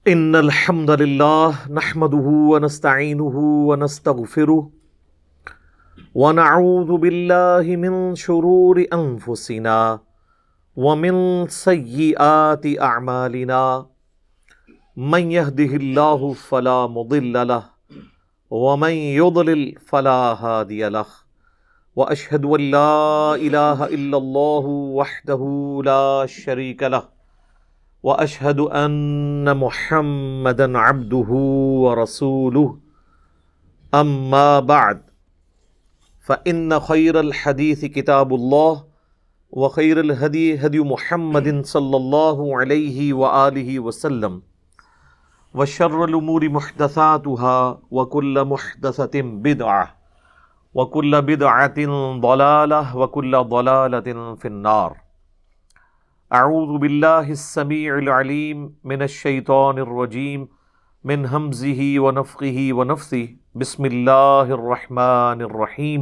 ان الحمد لله نحمده ونستعينه ونستغفره ونعوذ بالله من شرور انفسنا ومن سيئات اعمالنا من يهده الله فلا مضل له ومن يضلل فلا هادي له واشهد ان لا اله الا الله وحده لا شريك له واشهد ان محمدا عبده ورسوله اما بعد فان خير الحديث كتاب الله وخير الهدي هدي محمد صلى الله عليه واله وسلم وشر الامور محدثاتها وكل محدثة بدعة وكل بدعة ضلالة وكل ضلالة في النار. اعوذ باللہ السمیع العلیم من الشیطان الرجیم من ہمزہ ونفخہ ونفثہ بسم اللہ الرحمن الرحیم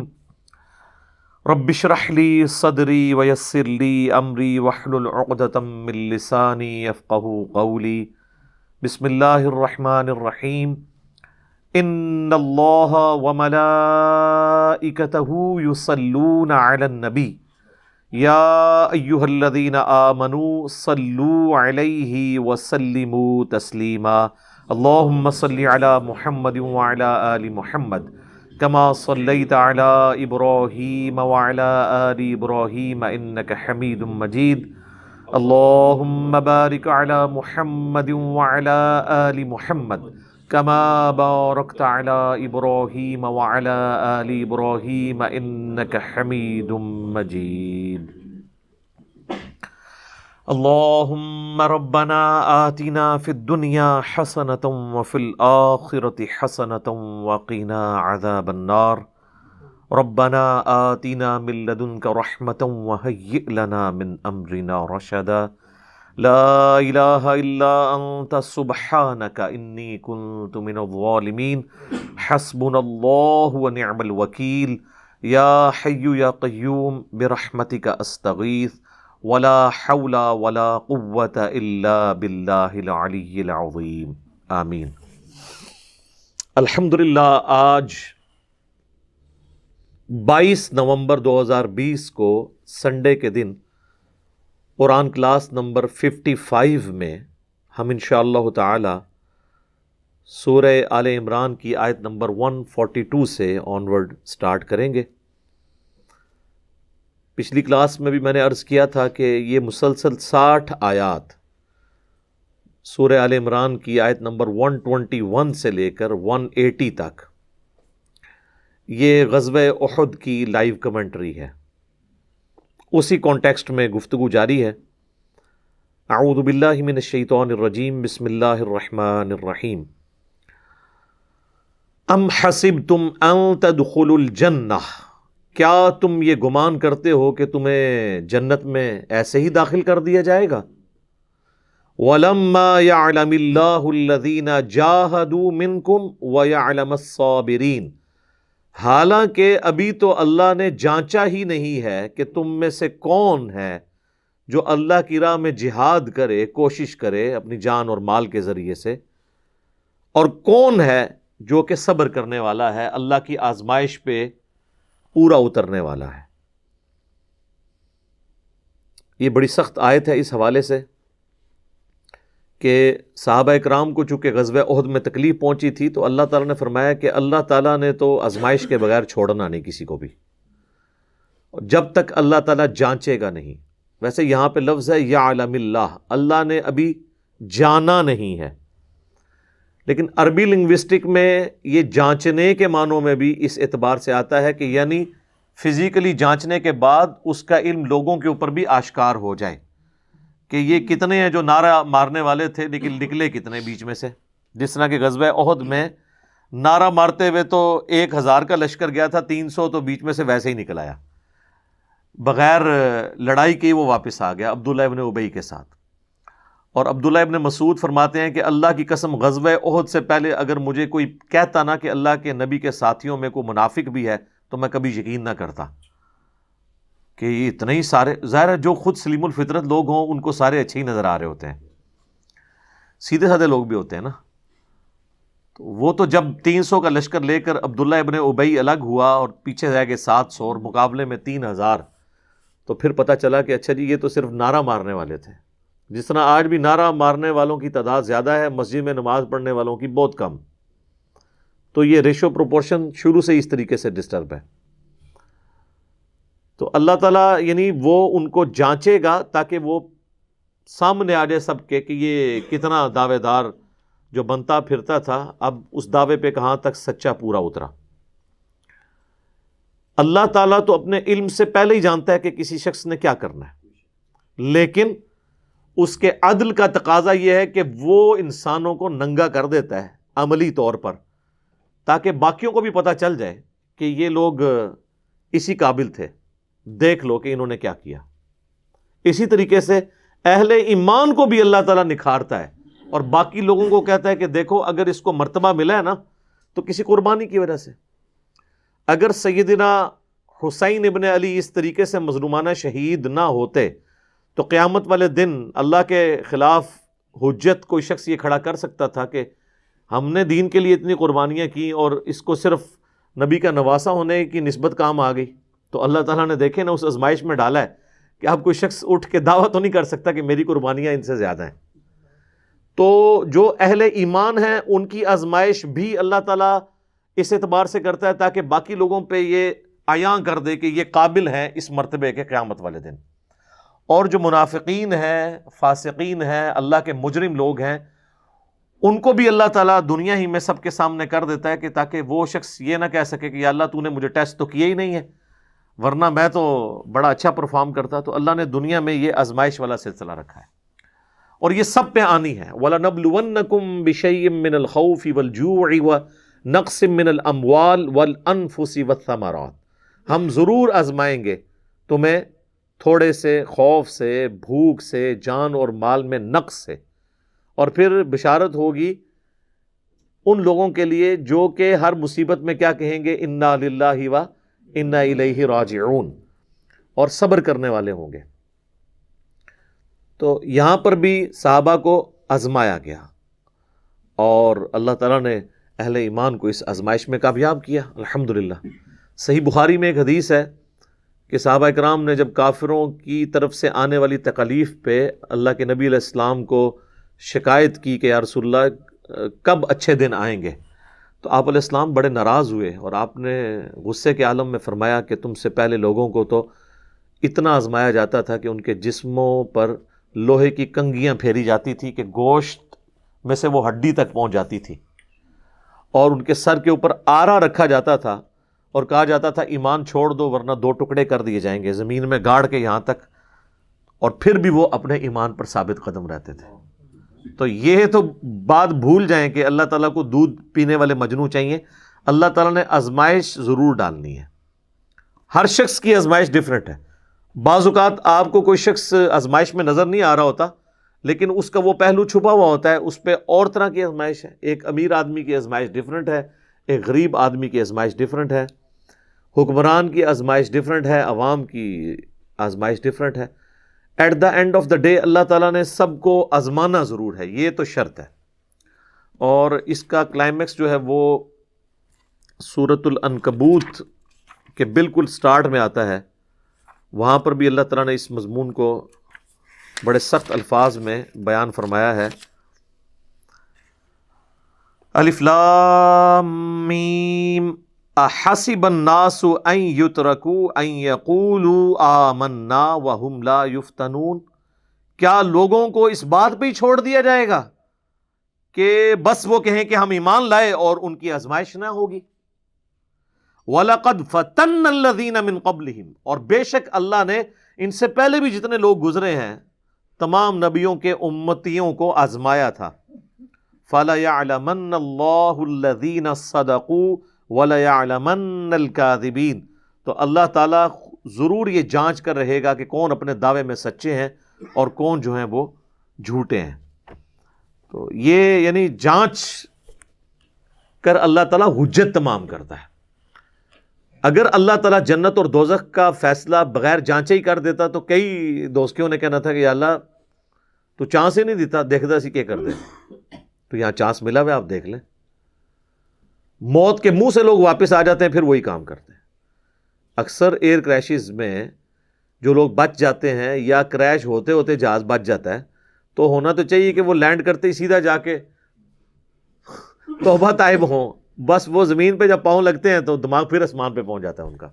رب اشرح لی صدری ویسر لی امری واحلل عقدۃ من لسانی یفقہوا قولی. بسم اللہ الرحمن الرحیم ان اللہ وملائکتہ یصلون علی النبی یا ایہا الذین آمنوا صلوا علیہ وسلموا تسلیما. اللہم صلی علی محمد وعلی آل محمد کما صلیت علی ابراہیم وعلی آل ابراہیم انک حمید مجید. اللہم بارک علی محمد وعلی آل محمد کما بارکت علی ابراہیم وعلی آل ابراہیم انک حمید مجید. اللہم ربنا آتنا فی الدنیا حسنۃ وفی الآخرۃ حسنۃ وقنا عذاب النار. ربنا آتنا من لدنک رحمۃ وہیئ لنا من امرنا رشدا. لا الہ الا انت سبحانک انی کنت من الظالمین. حسبنا اللہ ونعم الوکیل. یا حی یا قیوم برحمتک استغیث ولا حول ولا قوة الا باللہ العلی العظیم. آمین. الحمدللہ آج 22 نومبر 2020 کو سنڈے کے دن قرآن کلاس نمبر 55 میں ہم انشاءاللہ تعالی سورہ آل عمران کی آیت نمبر 142 سے آنورڈ سٹارٹ کریں گے. پچھلی کلاس میں بھی میں نے عرض کیا تھا کہ یہ مسلسل 60 آیات سورہ آل عمران کی آیت نمبر 121 سے لے کر 180 تک یہ غزوہ احد کی لائیو کمنٹری ہے. اسی کانٹیکسٹ میں گفتگو جاری ہے. اعوذ باللہ من الشیطان الرجیم بسم اللہ الرحمن الرحیم. ام حسبتم ان تدخلوا الجنہ، کیا تم یہ گمان کرتے ہو کہ تمہیں جنت میں ایسے ہی داخل کر دیا جائے گا؟ وَلَمَّا يَعْلَمِ اللَّهُ الَّذِينَ جَاهَدُوا مِنْكُمْ وَيَعْلَمَ الصَّابِرِينَ، حالانکہ ابھی تو اللہ نے جانچا ہی نہیں ہے کہ تم میں سے کون ہے جو اللہ کی راہ میں جہاد کرے، کوشش کرے اپنی جان اور مال کے ذریعے سے، اور کون ہے جو کہ صبر کرنے والا ہے، اللہ کی آزمائش پہ پورا اترنے والا ہے. یہ بڑی سخت آیت ہے اس حوالے سے کہ صحابہ اکرام کو چونکہ غزوہ احد میں تکلیف پہنچی تھی تو اللہ تعالیٰ نے فرمایا کہ اللہ تعالیٰ نے تو آزمائش کے بغیر چھوڑنا نہیں کسی کو بھی، جب تک اللہ تعالیٰ جانچے گا نہیں. ویسے یہاں پہ لفظ ہے یعلم اللہ، اللہ نے ابھی جانا نہیں ہے، لیکن عربی لنگوسٹک میں یہ جانچنے کے معنوں میں بھی اس اعتبار سے آتا ہے کہ یعنی فزیکلی جانچنے کے بعد اس کا علم لوگوں کے اوپر بھی آشکار ہو جائے کہ یہ کتنے ہیں جو نعرہ مارنے والے تھے لیکن نکلے کتنے بیچ میں سے. جس طرح کہ غزوہ احد میں نعرہ مارتے ہوئے تو 1000 کا لشکر گیا تھا، 300 تو بیچ میں سے ویسے ہی نکل آیا، بغیر لڑائی کے وہ واپس آ گیا عبداللہ ابن ابی کے ساتھ. اور عبداللہ ابن مسعود فرماتے ہیں کہ اللہ کی قسم غزوہ احد سے پہلے اگر مجھے کوئی کہتا نا کہ اللہ کے نبی کے ساتھیوں میں کوئی منافق بھی ہے تو میں کبھی یقین نہ کرتا کہ یہ اتنے ہی سارے، ظاہر ہے جو خود سلیم الفطرت لوگ ہوں ان کو سارے اچھے ہی نظر آ رہے ہوتے ہیں. سیدھے سادھے لوگ بھی ہوتے ہیں نا. تو وہ تو جب 300 کا لشکر لے کر عبداللہ ابن ابی الگ ہوا اور پیچھے رہ گئے 700 اور مقابلے میں 3000، تو پھر پتہ چلا کہ اچھا جی یہ تو صرف نعرہ مارنے والے تھے. جس طرح آج بھی نعرہ مارنے والوں کی تعداد زیادہ ہے، مسجد میں نماز پڑھنے والوں کی بہت کم. تو یہ ریشو پروپورشن شروع سے اس طریقے سے ڈسٹرب ہے. تو اللہ تعالیٰ یعنی وہ ان کو جانچے گا تاکہ وہ سامنے آ جائے سب کے کہ یہ کتنا دعوے دار جو بنتا پھرتا تھا، اب اس دعوے پہ کہاں تک سچا پورا اترا. اللہ تعالیٰ تو اپنے علم سے پہلے ہی جانتا ہے کہ کسی شخص نے کیا کرنا ہے، لیکن اس کے عدل کا تقاضا یہ ہے کہ وہ انسانوں کو ننگا کر دیتا ہے عملی طور پر، تاکہ باقیوں کو بھی پتہ چل جائے کہ یہ لوگ اسی قابل تھے، دیکھ لو کہ انہوں نے کیا کیا. اسی طریقے سے اہل ایمان کو بھی اللہ تعالیٰ نکھارتا ہے اور باقی لوگوں کو کہتا ہے کہ دیکھو اگر اس کو مرتبہ ملا ہے نا تو کسی قربانی کی وجہ سے. اگر سیدنا حسین ابن علی اس طریقے سے مظلومانہ شہید نہ ہوتے تو قیامت والے دن اللہ کے خلاف حجت کوئی شخص یہ کھڑا کر سکتا تھا کہ ہم نے دین کے لیے اتنی قربانیاں کی اور اس کو صرف نبی کا نواسہ ہونے کی نسبت کام آ گئی. تو اللہ تعالیٰ نے دیکھے نا اس آزمائش میں ڈالا ہے کہ اب کوئی شخص اٹھ کے دعویٰ تو نہیں کر سکتا کہ میری قربانیاں ان سے زیادہ ہیں. تو جو اہل ایمان ہیں ان کی آزمائش بھی اللہ تعالیٰ اس اعتبار سے کرتا ہے تاکہ باقی لوگوں پہ یہ عیاں کر دے کہ یہ قابل ہیں اس مرتبے کے قیامت والے دن. اور جو منافقین ہیں، فاسقین ہیں، اللہ کے مجرم لوگ ہیں، ان کو بھی اللہ تعالیٰ دنیا ہی میں سب کے سامنے کر دیتا ہے کہ تاکہ وہ شخص یہ نہ کہہ سکے کہ یا اللہ تو نے مجھے ٹیسٹ تو کیا ہی نہیں ہے، ورنہ میں تو بڑا اچھا پرفارم کرتا. تو اللہ نے دنیا میں یہ آزمائش والا سلسلہ رکھا ہے اور یہ سب پہ آنی ہے. وَلَنَبْلُوَنَّكُمْ بِشَيْءٍ مِّنَ الْخَوْفِ وَالْجُوعِ وَنَقْصٍ مِّنَ الْأَمْوَالِ وَالْأَنفُسِ وَالثَّمَرَاتِ. ہم ضرور آزمائیں گے تمہیں تھوڑے سے خوف سے، بھوک سے، جان اور مال میں نقص سے. اور پھر بشارت ہوگی ان لوگوں کے لیے جو کہ ہر مصیبت میں کیا کہیں گے، اِنَّا لِلَّهِ وَإِنَّا إِلَيْهِ راجعون، اور صبر کرنے والے ہوں گے. تو یہاں پر بھی صحابہ کو آزمایا گیا اور اللہ تعالیٰ نے اہل ایمان کو اس آزمائش میں کامیاب کیا الحمدللہ. صحیح بخاری میں ایک حدیث ہے کہ صحابہ اکرام نے جب کافروں کی طرف سے آنے والی تکالیف پہ اللہ کے نبی علیہ السلام کو شکایت کی کہ یا رسول اللہ کب اچھے دن آئیں گے، تو آپ علیہ السلام بڑے ناراض ہوئے اور آپ نے غصے کے عالم میں فرمایا کہ تم سے پہلے لوگوں کو تو اتنا آزمایا جاتا تھا کہ ان کے جسموں پر لوہے کی کنگیاں پھیری جاتی تھی کہ گوشت میں سے وہ ہڈی تک پہنچ جاتی تھی، اور ان کے سر کے اوپر آرا رکھا جاتا تھا اور کہا جاتا تھا ایمان چھوڑ دو ورنہ 2 ٹکڑے کر دیے جائیں گے، زمین میں گاڑ کے یہاں تک. اور پھر بھی وہ اپنے ایمان پر ثابت قدم رہتے تھے. تو یہ تو بات بھول جائیں کہ اللہ تعالیٰ کو دودھ پینے والے مجنو چاہیے. اللہ تعالیٰ نے آزمائش ضرور ڈالنی ہے. ہر شخص کی آزمائش ڈیفرنٹ ہے. بعض اوقات آپ کو کوئی شخص آزمائش میں نظر نہیں آ رہا ہوتا لیکن اس کا وہ پہلو چھپا ہوا ہوتا ہے، اس پہ اور طرح کی آزمائش ہے. ایک امیر آدمی کی آزمائش ڈیفرنٹ ہے، ایک غریب آدمی کی آزمائش ڈیفرنٹ ہے، حکمران کی آزمائش ڈیفرنٹ ہے، عوام کی آزمائش ڈیفرنٹ ہے. At the end of the day Allah تعالیٰ نے سب کو آزمانا ضرور ہے، یہ تو شرط ہے. اور اس کا کلائمیکس جو ہے وہ سورۃ العنکبوت کے بالکل سٹارٹ میں آتا ہے. وہاں پر بھی اللہ تعالیٰ نے اس مضمون کو بڑے سخت الفاظ میں بیان فرمایا ہے. الف لام میم احسب الناس ان یترکوا ان یقولوا آمنا وهم لا یفتنون. کیا لوگوں کو اس بات پہ ہی چھوڑ دیا جائے گا کہ بس وہ کہیں کہ ہم ایمان لائے اور ان کی آزمائش نہ ہوگی. وَلَقَدْ فَتَنَّ الَّذِينَ مِن قَبْلِهِمْ، اور بے شک اللہ نے ان سے پہلے بھی جتنے لوگ گزرے ہیں تمام نبیوں کے امتیوں کو آزمایا تھا. فَلَيَعْلَمَنَّ اللَّهُ الَّذِينَ صَدَقُوا وَلَيَعْلَمَنَّ الْكَاذِبِينَ. تو اللہ تعالیٰ ضرور یہ جانچ کر رہے گا کہ کون اپنے دعوے میں سچے ہیں اور کون جو ہیں وہ جھوٹے ہیں. تو یہ یعنی جانچ کر اللہ تعالیٰ حجت تمام کرتا ہے. اگر اللہ تعالیٰ جنت اور دوزخ کا فیصلہ بغیر جانچے ہی کر دیتا تو کئی دوستیوں نے کہنا تھا کہ یا اللہ تو چانس ہی نہیں دیتا، دیکھتا سی کیا کر دے. تو یہاں چانس ملا ہوا، آپ دیکھ لیں. موت کے منہ سے لوگ واپس آ جاتے ہیں، پھر وہی کام کرتے ہیں. اکثر ایئر کریشز میں جو لوگ بچ جاتے ہیں یا کریش ہوتے ہوتے جہاز بچ جاتا ہے، تو ہونا تو چاہیے کہ وہ لینڈ کرتے ہی سیدھا جا کے توبہ طائب ہوں. بس وہ زمین پہ جب پاؤں لگتے ہیں تو دماغ پھر آسمان پہ پہنچ جاتا ہے ان کا.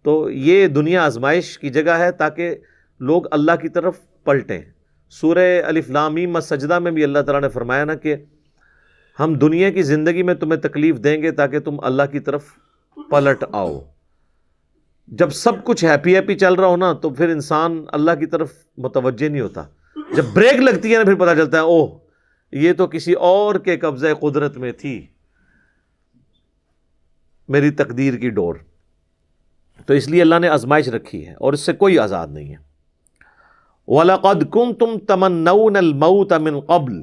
تو یہ دنیا آزمائش کی جگہ ہے تاکہ لوگ اللہ کی طرف پلٹیں. سورہ الف لام میم السجدہ میں بھی اللہ تعالیٰ نے فرمایا نا کہ ہم دنیا کی زندگی میں تمہیں تکلیف دیں گے تاکہ تم اللہ کی طرف پلٹ آؤ. جب سب کچھ ہیپی ہیپی چل رہا ہو نا تو پھر انسان اللہ کی طرف متوجہ نہیں ہوتا. جب بریک لگتی ہے نا پھر پتہ چلتا ہے اوہ یہ تو کسی اور کے قبضہ قدرت میں تھی میری تقدیر کی ڈور. تو اس لیے اللہ نے آزمائش رکھی ہے اور اس سے کوئی آزاد نہیں ہے. وَلَقَدْ كُنْتُمْ تَمَنَّوْنَ الْمَوْتَ مِنْ قَبْلِ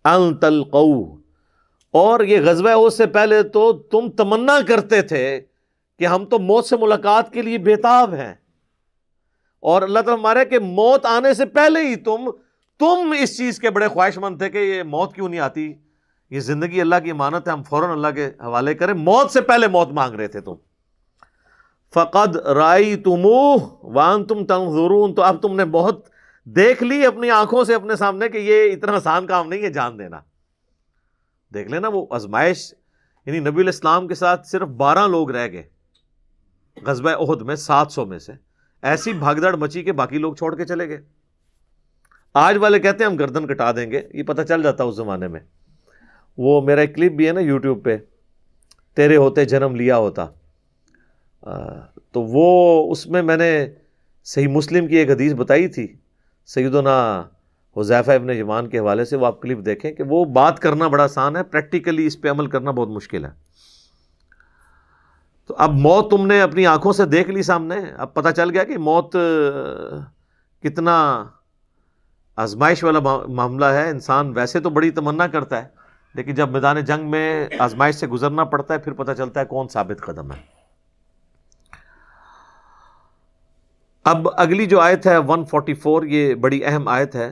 أَن تَلْقَوْهُ، اور یہ غزوہ احد سے پہلے تو تم تمنا کرتے تھے کہ ہم تو موت سے ملاقات کے لیے بےتاب ہیں، اور اللہ تعالیٰ ہمارے کہ موت آنے سے پہلے ہی تم اس چیز کے بڑے خواہش مند تھے کہ یہ موت کیوں نہیں آتی، یہ زندگی اللہ کی امانت ہے، ہم فوراً اللہ کے حوالے کریں. موت سے پہلے موت مانگ رہے تھے تم. فَقَدْ رَأَيْتُمُوهُ وَأَنْتُمْ تَنْظُرُونَ، تو اب تم نے بہت دیکھ لی اپنی آنکھوں سے اپنے سامنے کہ یہ اتنا آسان کام نہیں ہے جان دینا. دیکھ لینا وہ آزمائش، یعنی نبی علیہ السلام کے ساتھ صرف 12 لوگ رہ گئے غزوہ احد میں 700 میں سے. ایسی بھاگدڑ مچی کہ باقی لوگ چھوڑ کے چلے گئے. آج والے کہتے ہیں ہم گردن کٹا دیں گے، یہ پتہ چل جاتا اس زمانے میں. وہ میرا ایک کلپ بھی ہے نا یوٹیوب پہ، تیرے ہوتے جنم لیا ہوتا. تو وہ اس میں نے صحیح مسلم کی ایک حدیث بتائی تھی سیدنا حذیفہ ابن یمان کے حوالے سے. وہ آپ کلپ دیکھیں کہ وہ بات کرنا بڑا آسان ہے، پریکٹیکلی اس پہ عمل کرنا بہت مشکل ہے. تو اب موت تم نے اپنی آنکھوں سے دیکھ لی سامنے، اب پتہ چل گیا کہ موت کتنا آزمائش والا معاملہ ہے. انسان ویسے تو بڑی تمنا کرتا ہے، لیکن جب میدان جنگ میں آزمائش سے گزرنا پڑتا ہے پھر پتہ چلتا ہے کون ثابت قدم ہے. اب اگلی جو آیت ہے 144، یہ بڑی اہم آیت ہے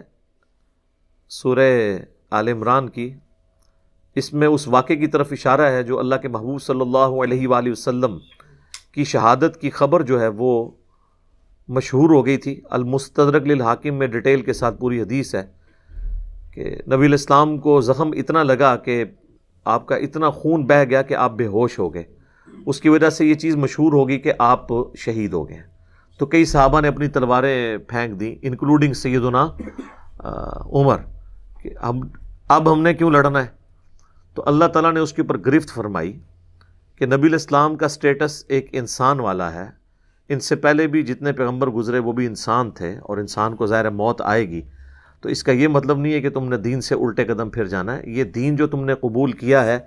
سورہ آل عمران کی. اس میں اس واقعے کی طرف اشارہ ہے جو اللہ کے محبوب صلی اللہ علیہ وآلہ وسلم کی شہادت کی خبر جو ہے وہ مشہور ہو گئی تھی. المستدرک للحاکم میں ڈیٹیل کے ساتھ پوری حدیث ہے کہ نبی علیہ السلام کو زخم اتنا لگا کہ آپ کا اتنا خون بہہ گیا کہ آپ بے ہوش ہو گئے. اس کی وجہ سے یہ چیز مشہور ہوگی کہ آپ شہید ہو گئے. تو کئی صحابہ نے اپنی تلواریں پھینک دیں انکلوڈنگ سیدنا عمر کہ اب ہم نے کیوں لڑنا ہے. تو اللہ تعالیٰ نے اس کے اوپر گرفت فرمائی کہ نبی علیہ السلام کا سٹیٹس ایک انسان والا ہے. ان سے پہلے بھی جتنے پیغمبر گزرے وہ بھی انسان تھے، اور انسان کو ظاہر موت آئے گی. تو اس کا یہ مطلب نہیں ہے کہ تم نے دین سے الٹے قدم پھر جانا ہے. یہ دین جو تم نے قبول کیا ہے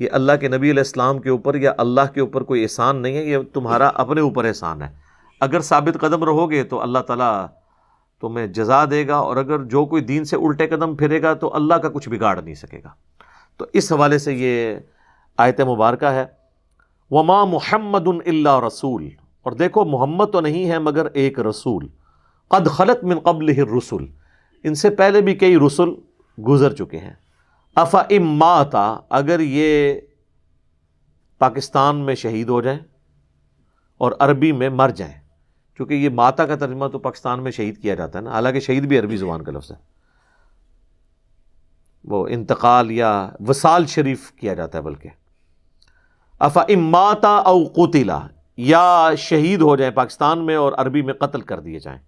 یہ اللہ کے نبی علیہ السلام کے اوپر یا اللہ کے اوپر کوئی احسان نہیں ہے، یہ تمہارا اپنے اوپر احسان ہے. اگر ثابت قدم رہو گے تو اللہ تعالیٰ تمہیں جزا دے گا، اور اگر جو کوئی دین سے الٹے قدم پھرے گا تو اللہ کا کچھ بگاڑ نہیں سکے گا. تو اس حوالے سے یہ آیت مبارکہ ہے. وما محمد الا رسول، اور دیکھو محمد تو نہیں ہے مگر ایک رسول. قد خلت من قبلہ الرسل، ان سے پہلے بھی کئی رسل گزر چکے ہیں. افا اماتا، اگر یہ پاکستان میں شہید ہو جائیں اور عربی میں مر جائیں، کیونکہ یہ ماتا کا ترجمہ تو پاکستان میں شہید کیا جاتا ہے نا، حالانکہ شہید بھی عربی زبان کا لفظ ہے. وہ انتقال یا وصال شریف کیا جاتا ہے بلکہ. افا اماتا او قتلا، یا شہید ہو جائیں پاکستان میں اور عربی میں قتل کر دیے جائیں.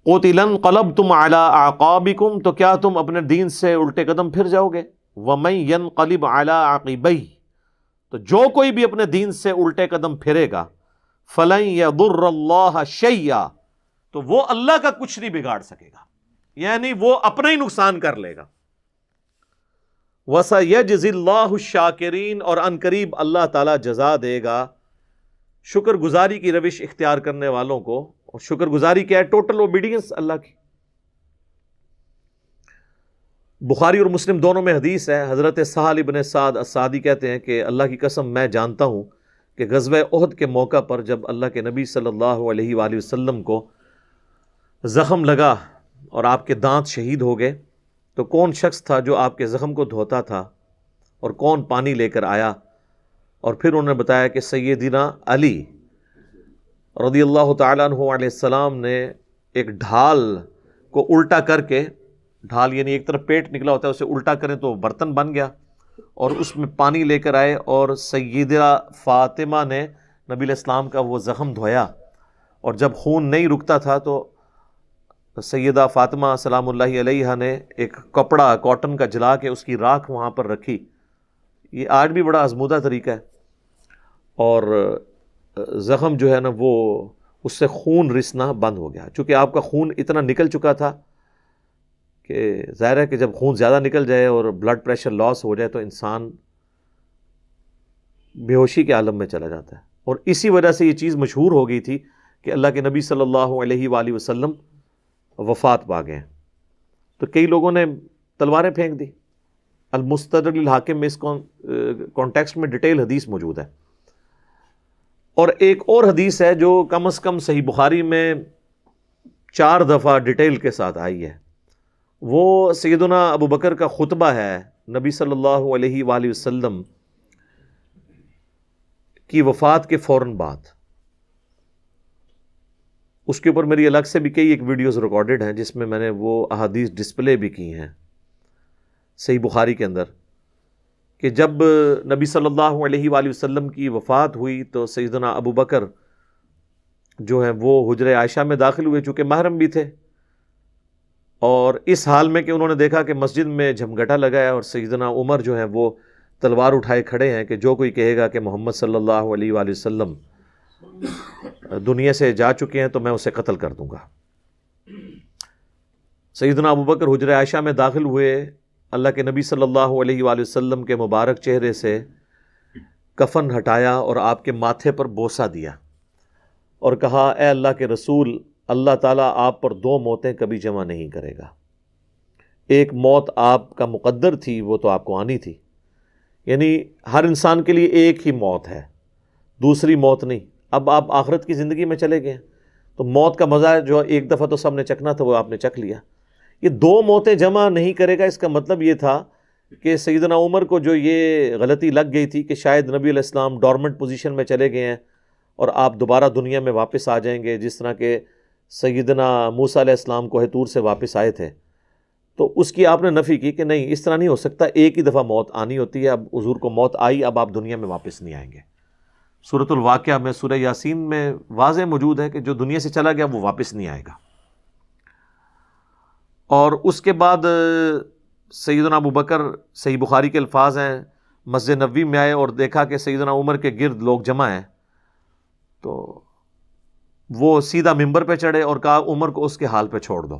قتلا انقلبتم علی اعقابکم، تو کیا تم اپنے دین سے الٹے قدم پھر جاؤ گے. ومن ینقلب علی عقبیہ، تو جو کوئی بھی اپنے دین سے الٹے قدم پھرے گا فلن یضر اللہ شیئا، تو وہ اللہ کا کچھ نہیں بگاڑ سکے گا، یعنی وہ اپنا ہی نقصان کر لے گا. وَسَيَجْزِي اللَّهُ الشَّاكِرِينَ، اور ان قریب اللہ تعالیٰ جزا دے گا شکر گزاری کی روش اختیار کرنے والوں کو. اور شکر گزاری کیا ہے؟ ٹوٹل اوبیڈینس اللہ کی. بخاری اور مسلم دونوں میں حدیث ہے، حضرت سہل بن سعد الساعدی کہتے ہیں کہ اللہ کی قسم میں جانتا ہوں کہ غزوہ احد کے موقع پر جب اللہ کے نبی صلی اللہ علیہ وآلہ وسلم کو زخم لگا اور آپ کے دانت شہید ہو گئے تو کون شخص تھا جو آپ کے زخم کو دھوتا تھا اور کون پانی لے کر آیا؟ اور پھر انہوں نے بتایا کہ سیدنا علی رضی اللہ تعالیٰ عنہ علیہ السلام نے ایک ڈھال کو الٹا کر کے، ڈھال یعنی ایک طرف پیٹ نکلا ہوتا ہے، اسے الٹا کریں تو برتن بن گیا، اور اس میں پانی لے کر آئے اور سیدہ فاطمہ نے نبی علیہ السلام کا وہ زخم دھویا، اور جب خون نہیں رکتا تھا تو سیدہ فاطمہ سلام اللہ علیہا نے ایک کپڑا کاٹن کا جلا کے اس کی راکھ وہاں پر رکھی۔ یہ آج بھی بڑا آزمودہ طریقہ ہے، اور زخم جو ہے نا وہ اس سے خون رسنا بند ہو گیا، چونکہ آپ کا خون اتنا نکل چکا تھا کہ ظاہر ہے کہ جب خون زیادہ نکل جائے اور بلڈ پریشر لاس ہو جائے تو انسان بے ہوشی کے عالم میں چلا جاتا ہے، اور اسی وجہ سے یہ چیز مشہور ہو گئی تھی کہ اللہ کے نبی صلی اللہ علیہ وآلہ وسلم وفات پا گئے۔ تو کئی لوگوں نے تلواریں پھینک دی۔ المستدرک للحاکم میں اس کانٹیکسٹ میں ڈیٹیل حدیث موجود ہے، اور ایک اور حدیث ہے جو کم از کم صحیح بخاری میں 4 دفعہ ڈیٹیل کے ساتھ آئی ہے، وہ سیدنا ابو بکر کا خطبہ ہے نبی صلی اللہ علیہ وآلہ وسلم کی وفات کے فوراً بعد۔ اس کے اوپر میری الگ سے بھی کئی ایک ویڈیوز ریکارڈڈ ہیں جس میں نے وہ احادیث ڈسپلے بھی کی ہیں صحیح بخاری کے اندر، کہ جب نبی صلی اللہ علیہ وآلہ وسلم کی وفات ہوئی تو سیدنا ابو بکر جو ہیں وہ حجرہ عائشہ میں داخل ہوئے، چونکہ محرم بھی تھے، اور اس حال میں کہ انہوں نے دیکھا کہ مسجد میں جھمگٹا لگا ہے اور سیدنا عمر جو ہیں وہ تلوار اٹھائے کھڑے ہیں کہ جو کوئی کہے گا کہ محمد صلی اللہ علیہ وآلہ وسلم دنیا سے جا چکے ہیں تو میں اسے قتل کر دوں گا۔ سیدنا ابو بکر حجرہ عائشہ میں داخل ہوئے، اللہ کے نبی صلی اللہ علیہ وآلہ وسلم کے مبارک چہرے سے کفن ہٹایا اور آپ کے ماتھے پر بوسہ دیا اور کہا، اے اللہ کے رسول، اللہ تعالیٰ آپ پر 2 موتیں کبھی جمع نہیں کرے گا، ایک موت آپ کا مقدر تھی وہ تو آپ کو آنی تھی، یعنی ہر انسان کے لیے ایک ہی موت ہے، دوسری موت نہیں۔ اب آپ آخرت کی زندگی میں چلے گئے تو موت کا مزہ جو ایک دفعہ تو سب نے چکھنا تھا وہ آپ نے چکھ لیا، یہ 2 موتیں جمع نہیں کرے گا۔ اس کا مطلب یہ تھا کہ سیدنا عمر کو جو یہ غلطی لگ گئی تھی کہ شاید نبی علیہ السلام ڈورمنٹ پوزیشن میں چلے گئے ہیں اور آپ دوبارہ دنیا میں واپس آ جائیں گے، جس طرح کہ سیدنا موسیٰ علیہ السلام کوہ طور سے واپس آئے تھے، تو اس کی آپ نے نفی کی کہ نہیں، اس طرح نہیں ہو سکتا، ایک ہی دفعہ موت آنی ہوتی ہے، اب حضور کو موت آئی، اب آپ دنیا میں واپس نہیں آئیں گے۔ سورۃ الواقعہ میں، سورہ یاسین میں واضح موجود ہے کہ جو دنیا سے چلا گیا وہ واپس نہیں آئے گا۔ اور اس کے بعد سیدنا ابو بکر، صحیح بخاری کے الفاظ ہیں، مسجد نبوی میں آئے اور دیکھا کہ سیدنا عمر کے گرد لوگ جمع ہیں، تو وہ سیدھا ممبر پہ چڑھے اور کہا عمر کو اس کے حال پہ چھوڑ دو۔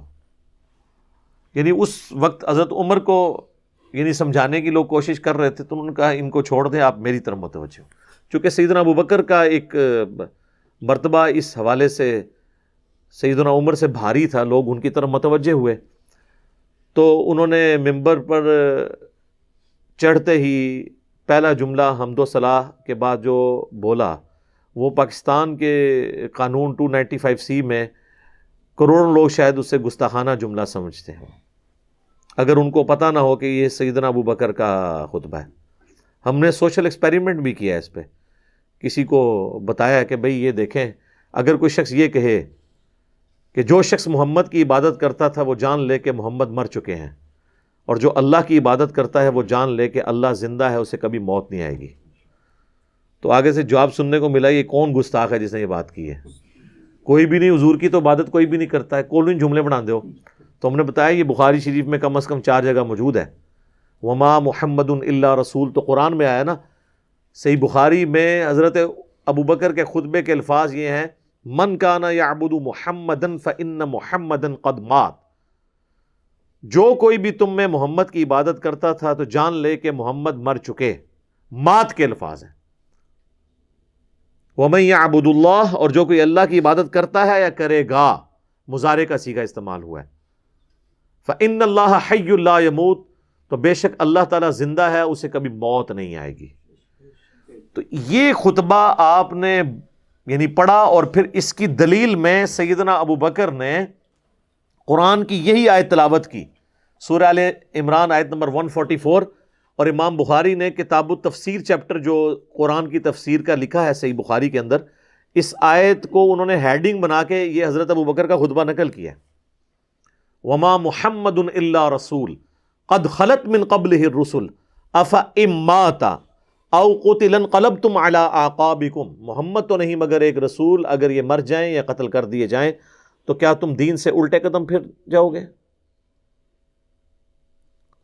یعنی اس وقت حضرت عمر کو یعنی سمجھانے کی لوگ کوشش کر رہے تھے، تو انہوں نے کہا ان کو چھوڑ دیں، آپ میری طرف متوجہ ہو۔ چونکہ سیدنا ابو بکر کا ایک مرتبہ اس حوالے سے سیدنا عمر سے بھاری تھا، لوگ ان کی طرف متوجہ ہوئے، تو انہوں نے ممبر پر چڑھتے ہی پہلا جملہ حمد و ثنا کے بعد جو بولا وہ پاکستان کے قانون 295C میں کروڑوں لوگ شاید اسے گستاخانہ جملہ سمجھتے ہیں، اگر ان کو پتہ نہ ہو کہ یہ سیدنا ابو بکر کا خطبہ ہے۔ ہم نے سوشل ایکسپیریمنٹ بھی کیا ہے اس پہ، کسی کو بتایا کہ بھئی یہ دیکھیں، اگر کوئی شخص یہ کہے کہ جو شخص محمد کی عبادت کرتا تھا وہ جان لے کہ محمد مر چکے ہیں، اور جو اللہ کی عبادت کرتا ہے وہ جان لے کہ اللہ زندہ ہے، اسے کبھی موت نہیں آئے گی، تو آگے سے جواب سننے کو ملا یہ کون گستاخ ہے جس نے یہ بات کی ہے؟ کوئی بھی نہیں، حضور کی تو عبادت کوئی بھی نہیں کرتا ہے، کون جملے بنا دو۔ تو ہم نے بتایا یہ بخاری شریف میں کم از کم 4 جگہ موجود ہے، وما محمد الا رسول، تو قرآن میں آیا نا۔ صحیح بخاری میں حضرت ابو بکر کے خطبے کے الفاظ یہ ہیں، من کان یعبد محمدا فإن محمدا قد مات، جو کوئی بھی تم میں محمد کی عبادت کرتا تھا تو جان لے کہ محمد مر چکے، مات کے الفاظ ہیں۔ ومن یعبد اللہ، اور جو کوئی اللہ کی عبادت کرتا ہے یا کرے گا، مضارع کا صیغہ استعمال ہوا ہے، فإن اللہ حی لا یموت، تو بے شک اللہ تعالیٰ زندہ ہے، اسے کبھی موت نہیں آئے گی۔ تو یہ خطبہ آپ نے یعنی پڑھا، اور پھر اس کی دلیل میں سیدنا ابو بکر نے قرآن کی یہی آیت تلاوت کی، سورہ آل عمران آیت نمبر 144، اور امام بخاری نے کتاب التفسیر چیپٹر جو قرآن کی تفسیر کا لکھا ہے صحیح بخاری کے اندر، اس آیت کو انہوں نے ہیڈنگ بنا کے یہ حضرت ابو بکر کا خطبہ نقل کیا ہے، وما محمد الا رسول قد خلت من قبلہ الرسل افئن مات او قتل انقلبتم علی اعقابکم، محمد تو نہیں مگر ایک رسول، اگر یہ مر جائیں یا قتل کر دیے جائیں تو کیا تم دین سے الٹے قدم پھر جاؤ گے؟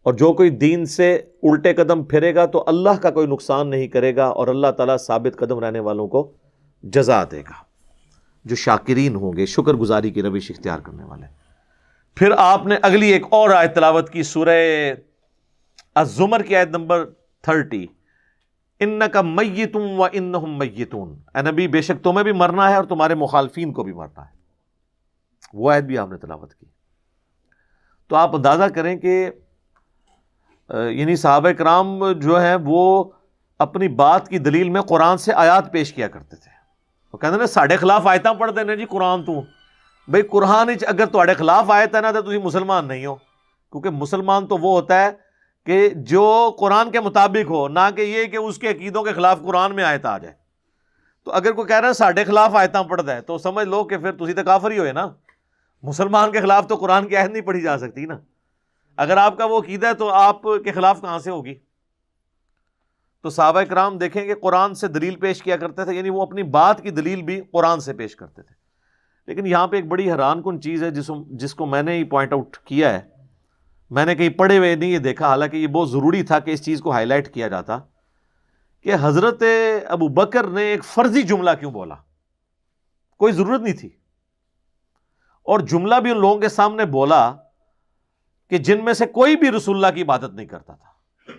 اور جو کوئی دین سے الٹے قدم پھرے گا تو اللہ کا کوئی نقصان نہیں کرے گا، اور اللہ تعالیٰ ثابت قدم رہنے والوں کو جزا دے گا، جو شاکرین ہوں گے، شکر گزاری کی روش اختیار کرنے والے۔ پھر آپ نے اگلی ایک اور آیت تلاوت کی، سورہ الزمر کی آیت نمبر 30، انک میت و انہم میتون، اے نبی بے شک تمہیں بھی مرنا ہے اور تمہارے مخالفین کو بھی مرنا ہے۔ وہ آیت بھی آپ نے تلاوت کی۔ تو آپ اندازہ کریں کہ یعنی صحابہ کرام جو ہیں وہ اپنی بات کی دلیل میں قرآن سے آیات پیش کیا کرتے تھے۔ وہ کہتے ہیں نا ساڑھے خلاف آیتاں پڑھ دینے جی قرآن تو بھئی قرآن اگر تواڈے خلاف آیت ہے نا تو تسی مسلمان نہیں ہو، کیونکہ مسلمان تو وہ ہوتا ہے کہ جو قرآن کے مطابق ہو، نہ کہ یہ کہ اس کے عقیدوں کے خلاف قرآن میں آیت آ جائے۔ تو اگر کوئی کہہ رہا ہے ساڑھے خلاف آیتاں پڑھ دے تو سمجھ لو کہ پھر تسی تو کافر ہی ہوئے نا، مسلمان کے خلاف تو قرآن کی آیت نہیں پڑھی جا سکتی نا۔ اگر آپ کا وہ عقیدہ ہے تو آپ کے خلاف کہاں سے ہوگی؟ تو صحابہ کرام دیکھیں کہ قرآن سے دلیل پیش کیا کرتے تھے، یعنی وہ اپنی بات کی دلیل بھی قرآن سے پیش کرتے تھے۔ لیکن یہاں پہ ایک بڑی حیران کن چیز ہے جس کو میں نے ہی پوائنٹ آؤٹ کیا ہے، میں نے کہیں پڑھے ہوئے نہیں یہ دیکھا، حالانکہ یہ بہت ضروری تھا کہ اس چیز کو ہائی لائٹ کیا جاتا، کہ حضرت ابو بکر نے ایک فرضی جملہ کیوں بولا؟ کوئی ضرورت نہیں تھی، اور جملہ بھی ان لوگوں کے سامنے بولا کہ جن میں سے کوئی بھی رسول اللہ کی عبادت نہیں کرتا تھا۔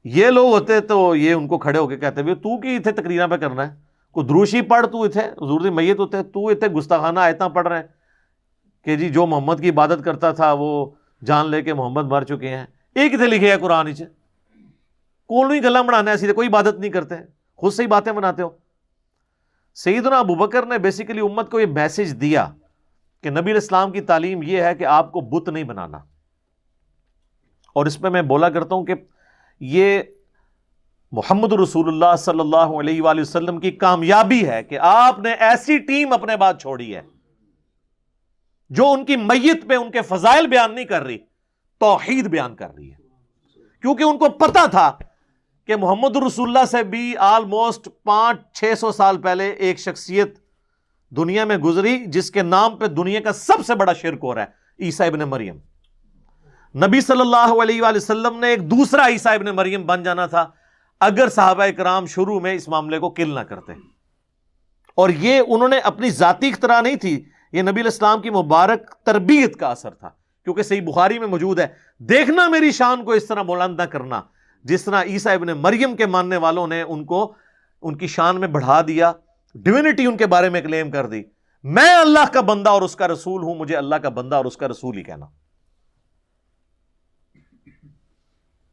یہ لوگ ہوتے تو یہ ان کو کھڑے ہو کے کہتے بھی تو کی اتنے تقریریں پہ کرنا ہے، کوئی دروشی پڑھ، تو اتنے حضور دی میت ہوتے، تو اتنے گستاخانہ آیتاں پڑھ رہے ہیں کہ جی جو محمد کی عبادت کرتا تھا وہ جان لے کے محمد مر چکے ہیں۔ ایک اتنے لکھے ہے قرآن چ کون ہی گلا بنانا ہے، سیدھے کوئی عبادت نہیں کرتے، خود سے ہی باتیں بناتے ہو۔ سیدنا ابو بکر نے بیسیکلی امت کو یہ میسج دیا کہ نبی علیہ السلام کی تعلیم یہ ہے کہ آپ کو بت نہیں بنانا، اور اس پہ میں بولا کرتا ہوں کہ یہ محمد رسول اللہ صلی اللہ علیہ وآلہ وسلم کی کامیابی ہے کہ آپ نے ایسی ٹیم اپنے بعد چھوڑی ہے جو ان کی میت پہ ان کے فضائل بیان نہیں کر رہی، توحید بیان کر رہی ہے، کیونکہ ان کو پتا تھا کہ محمد رسول اللہ سے بھی آلموسٹ 500-600 سال پہلے ایک شخصیت دنیا میں گزری جس کے نام پہ دنیا کا سب سے بڑا شرک ہو رہا ہے، عیسیٰ ابن مریم۔ نبی صلی اللہ علیہ وآلہ وسلم نے ایک دوسرا عیسیٰ ابن مریم بن جانا تھا اگر صحابہ کرام شروع میں اس معاملے کو کل نہ کرتے، اور یہ انہوں نے اپنی ذاتی اختراع نہیں تھی، یہ نبی علیہ السلام کی مبارک تربیت کا اثر تھا، کیونکہ صحیح بخاری میں موجود ہے، دیکھنا میری شان کو اس طرح بلند نہ کرنا جس طرح عیسیٰ ابن مریم کے ماننے والوں نے ان کو ان کی شان میں بڑھا دیا، ڈیوینٹی ان کے بارے میں کلیم کر دی۔ میں اللہ کا بندہ اور اس کا رسول ہوں، مجھے اللہ کا بندہ اور اس کا رسول ہی کہنا۔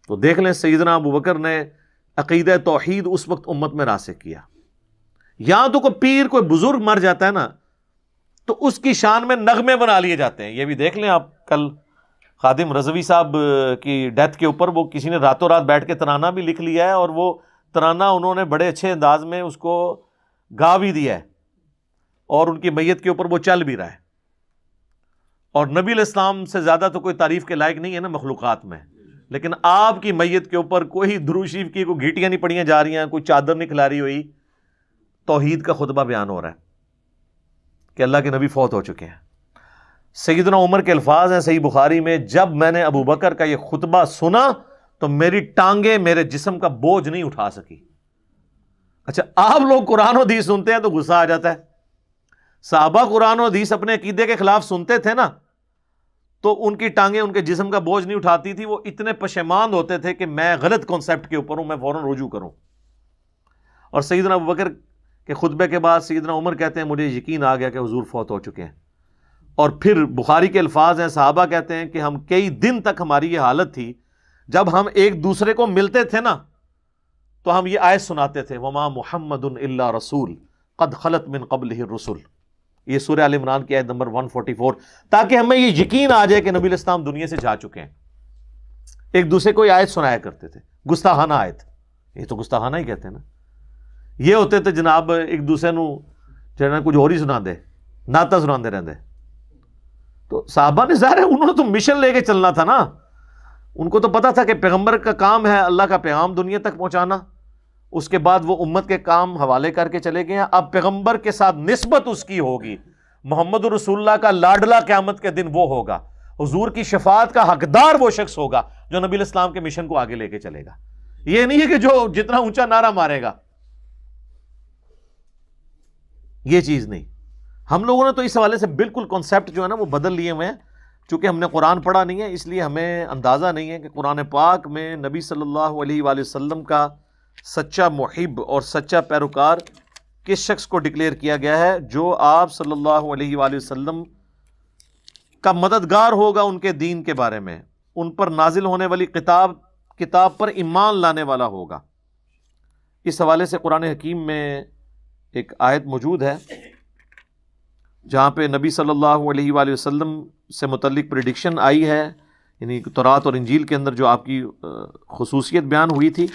تو دیکھ لیں سیدنا ابو بکر نے عقیدہ توحید اس وقت امت میں راسخ کیا۔ یہاں تو کوئی پیر کوئی بزرگ مر جاتا ہے نا تو اس کی شان میں نغمے بنا لیے جاتے ہیں۔ یہ بھی دیکھ لیں آپ، کل خادم رضوی صاحب کی ڈیتھ کے اوپر وہ کسی نے راتوں رات بیٹھ کے ترانہ بھی لکھ لیا ہے، اور وہ ترانہ انہوں نے بڑے اچھے انداز میں اس کو گا بھی دیا ہے، اور ان کی میت کے اوپر وہ چل بھی رہا ہے۔ اور نبی علیہ السلام سے زیادہ تو کوئی تعریف کے لائق نہیں ہے نا مخلوقات میں، لیکن آپ کی میت کے اوپر کوئی درود شریف کی کوئی گھیٹیاں نہیں پڑیاں جا رہی ہیں، کوئی چادر نہیں کھلاری ہوئی، توحید کا خطبہ بیان ہو رہا ہے کہ اللہ کے نبی فوت ہو چکے ہیں۔ سیدنا عمر کے الفاظ ہیں صحیح بخاری میں، جب میں نے ابو بکر کا یہ خطبہ سنا تو میری ٹانگیں میرے جسم کا بوجھ نہیں اٹھا سکی۔ اچھا، آپ لوگ قرآن و حدیث سنتے ہیں تو غصہ آ جاتا ہے، صحابہ قرآن و حدیث اپنے عقیدے کے خلاف سنتے تھے نا تو ان کی ٹانگیں ان کے جسم کا بوجھ نہیں اٹھاتی تھی، وہ اتنے پشیمان ہوتے تھے کہ میں غلط کانسیپٹ کے اوپر ہوں، میں فوراً رجوع کروں۔ اور سیدنا ابو بکر کے خطبے کے بعد سیدنا عمر کہتے ہیں مجھے یقین آ گیا کہ حضور فوت ہو چکے ہیں۔ اور پھر بخاری کے الفاظ ہیں، صحابہ کہتے ہیں کہ ہم کئی دن تک ہماری یہ حالت تھی، جب ہم ایک دوسرے کو ملتے تھے نا تو ہم یہ آیت سناتے تھے، وما محمد الا رسول قد خلت من قبلہ الرسل، یہ سورہ آل عمران کی آیت نمبر 144، تاکہ ہمیں یہ یقین آ جائے کہ نبی علیہ السلام دنیا سے جا چکے ہیں۔ ایک دوسرے کو یہ آیت سنایا کرتے تھے، گستاخانہ آیت، یہ تو گستاخانہ ہی کہتے ہیں نا، یہ ہوتے تھے جناب ایک دوسرے نو جنا کچھ اور ہی سنا دے، ناتا سنا دے رہتے۔ تو صحابہ نے ظاہر ہے انہوں نے تو مشن لے کے چلنا تھا نا، ان کو تو پتا تھا کہ پیغمبر کا کام ہے اللہ کا پیغام دنیا تک پہنچانا، اس کے بعد وہ امت کے کام حوالے کر کے چلے گئے ہیں۔ اب پیغمبر کے ساتھ نسبت اس کی ہوگی، محمد رسول اللہ کا لاڈلا قیامت کے دن وہ ہوگا، حضور کی شفاعت کا حقدار وہ شخص ہوگا جو نبی الاسلام کے مشن کو آگے لے کے چلے گا۔ یہ نہیں ہے کہ جو جتنا اونچا نعرہ مارے گا، یہ چیز نہیں۔ ہم لوگوں نے تو اس حوالے سے بالکل کانسیپٹ جو ہے نا وہ بدل لیے ہوئے ہیں، چونکہ ہم نے قرآن پڑھا نہیں ہے، اس لیے ہمیں اندازہ نہیں ہے کہ قرآن پاک میں نبی صلی اللہ علیہ وآلہ وسلم کا سچا محب اور سچا پیروکار کس شخص کو ڈکلیئر کیا گیا ہے، جو آپ صلی اللہ علیہ وآلہ وسلم کا مددگار ہوگا ان کے دین کے بارے میں، ان پر نازل ہونے والی کتاب پر ایمان لانے والا ہوگا۔ اس حوالے سے قرآن حکیم میں ایک آیت موجود ہے جہاں پہ نبی صلی اللہ علیہ وآلہ وسلم سے متعلق پریڈکشن آئی ہے، یعنی تورات اور انجیل کے اندر جو آپ کی خصوصیت بیان ہوئی تھی،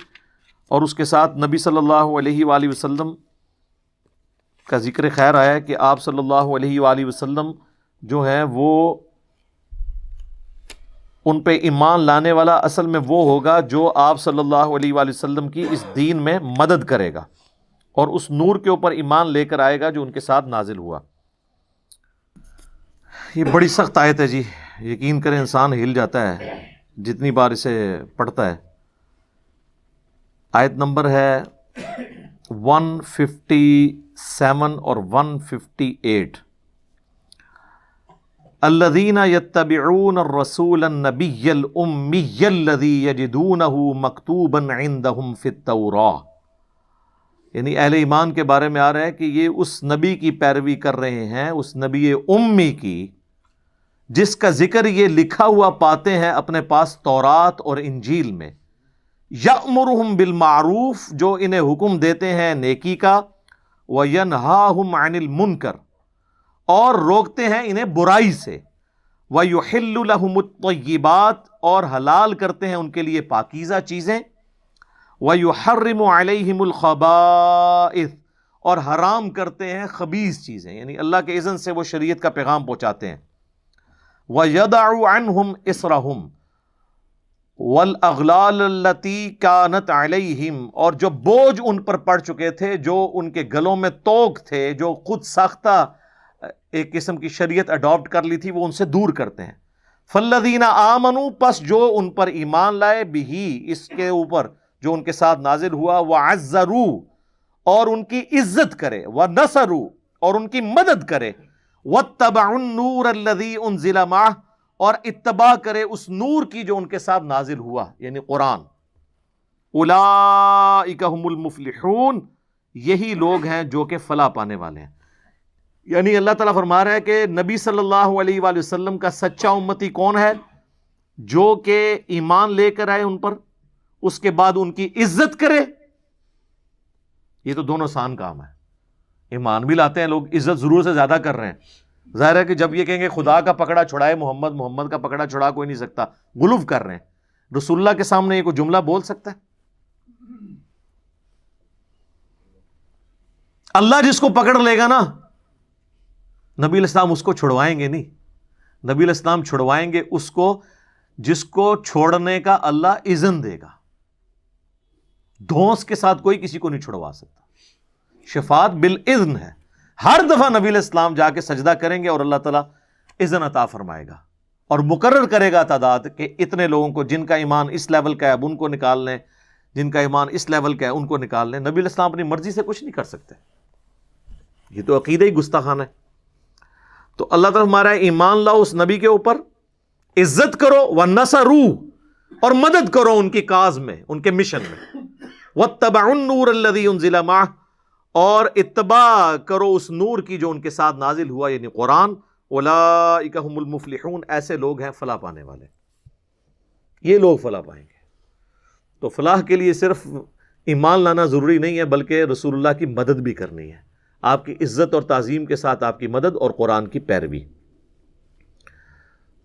اور اس کے ساتھ نبی صلی اللہ علیہ وآلہ وسلم کا ذکر خیر آیا ہے کہ آپ صلی اللہ علیہ وآلہ وسلم جو ہیں وہ ان پہ ایمان لانے والا اصل میں وہ ہوگا جو آپ صلی اللہ علیہ وآلہ وسلم کی اس دین میں مدد کرے گا اور اس نور کے اوپر ایمان لے کر آئے گا جو ان کے ساتھ نازل ہوا۔ یہ بڑی سخت آیت ہے جی، یقین کریں انسان ہل جاتا ہے جتنی بار اسے پڑھتا ہے۔ آیت نمبر ہے 157 اور 158۔ الذین یتبعون الرسول النبی الامی الذی یجدونہ مکتوبا عندہم فی التوراۃ، یعنی اہل ایمان کے بارے میں آ رہا ہے کہ یہ اس نبی کی پیروی کر رہے ہیں، اس نبی امی کی جس کا ذکر یہ لکھا ہوا پاتے ہیں اپنے پاس تورات اور انجیل میں۔ یأمرہم بالمعروف، جو انہیں حکم دیتے ہیں نیکی کا، وینہاہم عن المنکر، اور روکتے ہیں انہیں برائی سے، ویحل لہم الطیبات، اور حلال کرتے ہیں ان کے لیے پاکیزہ چیزیں، ویحرم علیہم الخبائث، اور حرام کرتے ہیں خبیث چیزیں، یعنی اللہ کے اذن سے وہ شریعت کا پیغام پہنچاتے ہیں۔ وَيَدَعُ عَنْهُمْ إِصْرَهُمْ وَالْأَغْلَالَ الَّتِي كَانَتْ عَلَيْهِمْ، اور جو بوجھ ان پر پڑ چکے تھے، جو ان کے گلوں میں توق تھے، جو خود ساختہ ایک قسم کی شریعت اڈاپٹ کر لی تھی، وہ ان سے دور کرتے ہیں۔ فَالَّذِينَ آمَنُوا، پس جو ان پر ایمان لائے، بِهِ، اس کے اوپر جو ان کے ساتھ نازل ہوا، وَعَزَّرُوا، اور ان کی عزت کرے، وَنَصَرُوا، اور ان کی مدد کرے، وَاتَّبَعُوا النُّورَ الَّذِي أُنزِلَ مَعَهُ، اور اتباع کرے اس نور کی جو ان کے ساتھ نازل ہوا، یعنی قرآن۔ اولئک هم المفلحون، یہی لوگ ہیں جو کہ فلاح پانے والے ہیں۔ یعنی اللہ تعالیٰ فرما رہا ہے کہ نبی صلی اللہ علیہ وآلہ وسلم کا سچا امتی کون ہے؟ جو کہ ایمان لے کر آئے ان پر، اس کے بعد ان کی عزت کرے۔ یہ تو دونوں آسان کام ہے، ایمان بھی لاتے ہیں لوگ، عزت ضرور سے زیادہ کر رہے ہیں۔ ظاہر ہے کہ جب یہ کہیں گے خدا کا پکڑا چھڑائے محمد، محمد کا پکڑا چھڑا کوئی نہیں سکتا، غلو کر رہے ہیں۔ رسول اللہ کے سامنے یہ کوئی جملہ بول سکتا ہے؟ اللہ جس کو پکڑ لے گا نا، نبی علیہ السلام اس کو چھڑوائیں گے نہیں، نبی علیہ السلام چھڑوائیں گے اس کو جس کو چھوڑنے کا اللہ اذن دے گا۔ دھونس کے ساتھ کوئی کسی کو نہیں چھڑوا سکتا، شفاعت بالاذن ہے۔ ہر دفعہ نبی علیہ السلام جا کے سجدہ کریں گے اور اللہ تعالیٰ اذن عطا فرمائے گا اور مقرر کرے گا تعداد کہ اتنے لوگوں کو جن کا ایمان اس لیول کا ہے اب ان کو نکال لیں، جن کا ایمان اس لیول کا ہے ان کو نکال لیں۔ نبی علیہ السلام اپنی مرضی سے کچھ نہیں کر سکتے، یہ تو عقیدہ ہی گستاخانہ ہے۔ تو اللہ تعالیٰ ہمارا ایمان لاؤ اس نبی کے اوپر، عزت کرو، وَنَصَرُوا، اور مدد کرو ان کی کاز میں، ان کے مشن میں، وَاتَّبَعُوا النُّورَ الَّذِي أُنزِلَ مَعَهُ، اور اتباع کرو اس نور کی جو ان کے ساتھ نازل ہوا، یعنی قرآن۔ اولئک هم المفلحون، ایسے لوگ ہیں فلاح پانے والے، یہ لوگ فلاح پائیں گے۔ تو فلاح کے لیے صرف ایمان لانا ضروری نہیں ہے، بلکہ رسول اللہ کی مدد بھی کرنی ہے، آپ کی عزت اور تعظیم کے ساتھ آپ کی مدد اور قرآن کی پیروی۔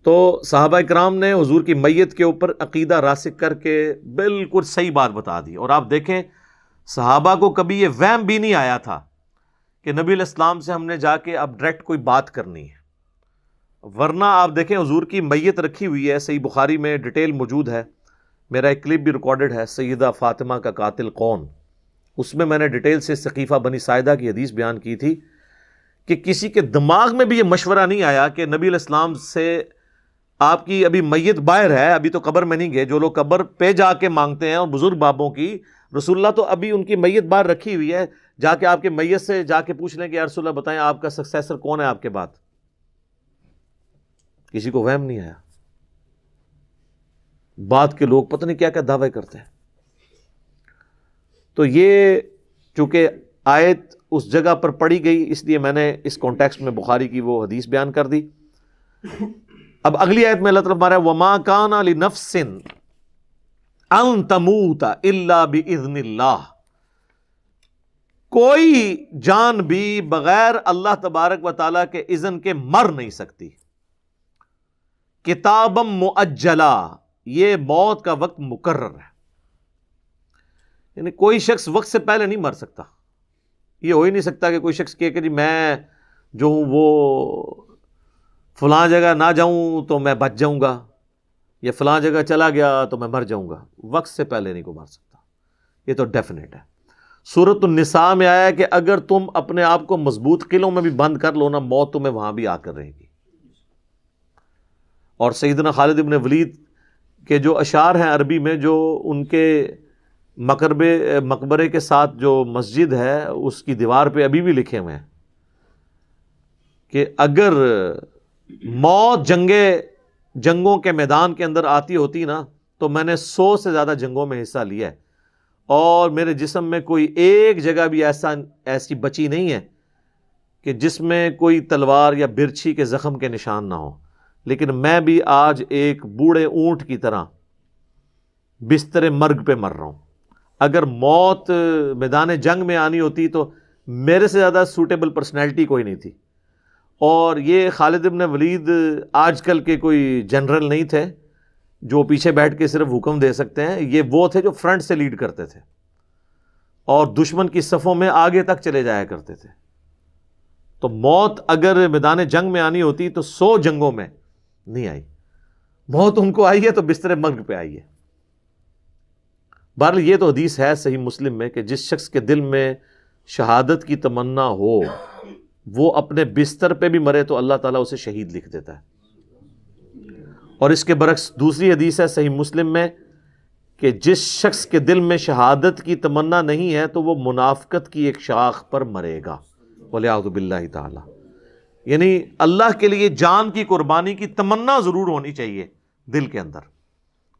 تو صحابہ اکرام نے حضور کی میت کے اوپر عقیدہ راسخ کر کے بالکل صحیح بات بتا دی، اور آپ دیکھیں صحابہ کو کبھی یہ وہم بھی نہیں آیا تھا کہ نبی علیہ السلام سے ہم نے جا کے اب ڈائریکٹ کوئی بات کرنی ہے، ورنہ آپ دیکھیں حضور کی میت رکھی ہوئی ہے، صحیح بخاری میں ڈیٹیل موجود ہے، میرا ایک کلپ بھی ریکارڈڈ ہے، سیدہ فاطمہ کا قاتل کون، اس میں نے ڈیٹیل سے سقیفہ بنی ساعدہ کی حدیث بیان کی تھی کہ کسی کے دماغ میں بھی یہ مشورہ نہیں آیا کہ نبی علیہ السلام سے آپ کی ابھی میت باہر ہے، ابھی تو قبر میں نہیں گئے، جو لوگ قبر پہ جا کے مانگتے ہیں اور بزرگ بابوں کی، رسول اللہ تو ابھی ان کی میت باہر رکھی ہوئی ہے، جا کے آپ کے میت سے جا کے پوچھ لیں کہ یا رسول اللہ بتائیں آپ کا سکسیسر کون ہے آپ کے بعد۔ کسی کو وہم نہیں آیا۔ بعد کے لوگ پتہ نہیں کیا کیا دعوے کرتے ہیں۔ تو یہ چونکہ آیت اس جگہ پر پڑھی گئی، اس لیے میں نے اس کانٹیکسٹ میں بخاری کی وہ حدیث بیان کر دی۔ اب اگلی آیت میں اللہ تعالیٰ فرما رہا ہے وَمَا كَانَ لِنَفْسٍ أَن تَمُوتَ إِلَّا بِإِذْنِ اللَّهِ، کوئی جان بھی بغیر اللہ تبارک و تعالیٰ کے اذن کے مر نہیں سکتی۔ کتابم مؤجلا، یہ موت کا وقت مقرر ہے، یعنی کوئی شخص وقت سے پہلے نہیں مر سکتا۔ یہ ہو ہی نہیں سکتا کہ کوئی شخص کہے کہ جی میں جو ہوں وہ فلاں جگہ نہ جاؤں تو میں بچ جاؤں گا، یا فلاں جگہ چلا گیا تو میں مر جاؤں گا۔ وقت سے پہلے نہیں کوئی مر سکتا، یہ تو ڈیفینیٹ ہے۔ سورۃ النساء میں آیا ہے کہ اگر تم اپنے آپ کو مضبوط قلعوں میں بھی بند کر لو نا، موت تمہیں وہاں بھی آ کر رہے گی۔ اور سیدنا خالد ابن ولید کے جو اشعار ہیں عربی میں، جو ان کے مقبرے کے ساتھ جو مسجد ہے اس کی دیوار پہ ابھی بھی لکھے ہوئے ہیں کہ اگر موت جنگوں کے میدان کے اندر آتی ہوتی نا تو میں نے 100 سے زیادہ جنگوں میں حصہ لیا ہے، اور میرے جسم میں کوئی ایک جگہ بھی ایسی بچی نہیں ہے کہ جس میں کوئی تلوار یا برچھی کے زخم کے نشان نہ ہو، لیکن میں بھی آج ایک بوڑھے اونٹ کی طرح بستر مرگ پہ مر رہا ہوں۔ اگر موت میدان جنگ میں آنی ہوتی تو میرے سے زیادہ سوٹیبل پرسنالٹی کوئی نہیں تھی۔ اور یہ خالد ابن ولید آج کل کے کوئی جنرل نہیں تھے جو پیچھے بیٹھ کے صرف حکم دے سکتے ہیں، یہ وہ تھے جو فرنٹ سے لیڈ کرتے تھے اور دشمن کی صفوں میں آگے تک چلے جایا کرتے تھے۔ تو موت اگر میدان جنگ میں آنی ہوتی تو 100 جنگوں میں نہیں آئی، موت ان کو آئی ہے تو بستر مرگ پہ آئی ہے۔ بہرحال یہ تو حدیث ہے صحیح مسلم میں کہ جس شخص کے دل میں شہادت کی تمنا ہو وہ اپنے بستر پہ بھی مرے تو اللہ تعالیٰ اسے شہید لکھ دیتا ہے۔ اور اس کے برعکس دوسری حدیث ہے صحیح مسلم میں کہ جس شخص کے دل میں شہادت کی تمنا نہیں ہے تو وہ منافقت کی ایک شاخ پر مرے گا، وَلِعَوْذُ بِاللَّهِ تعالیٰ۔ یعنی اللہ کے لیے جان کی قربانی کی تمنا ضرور ہونی چاہیے دل کے اندر،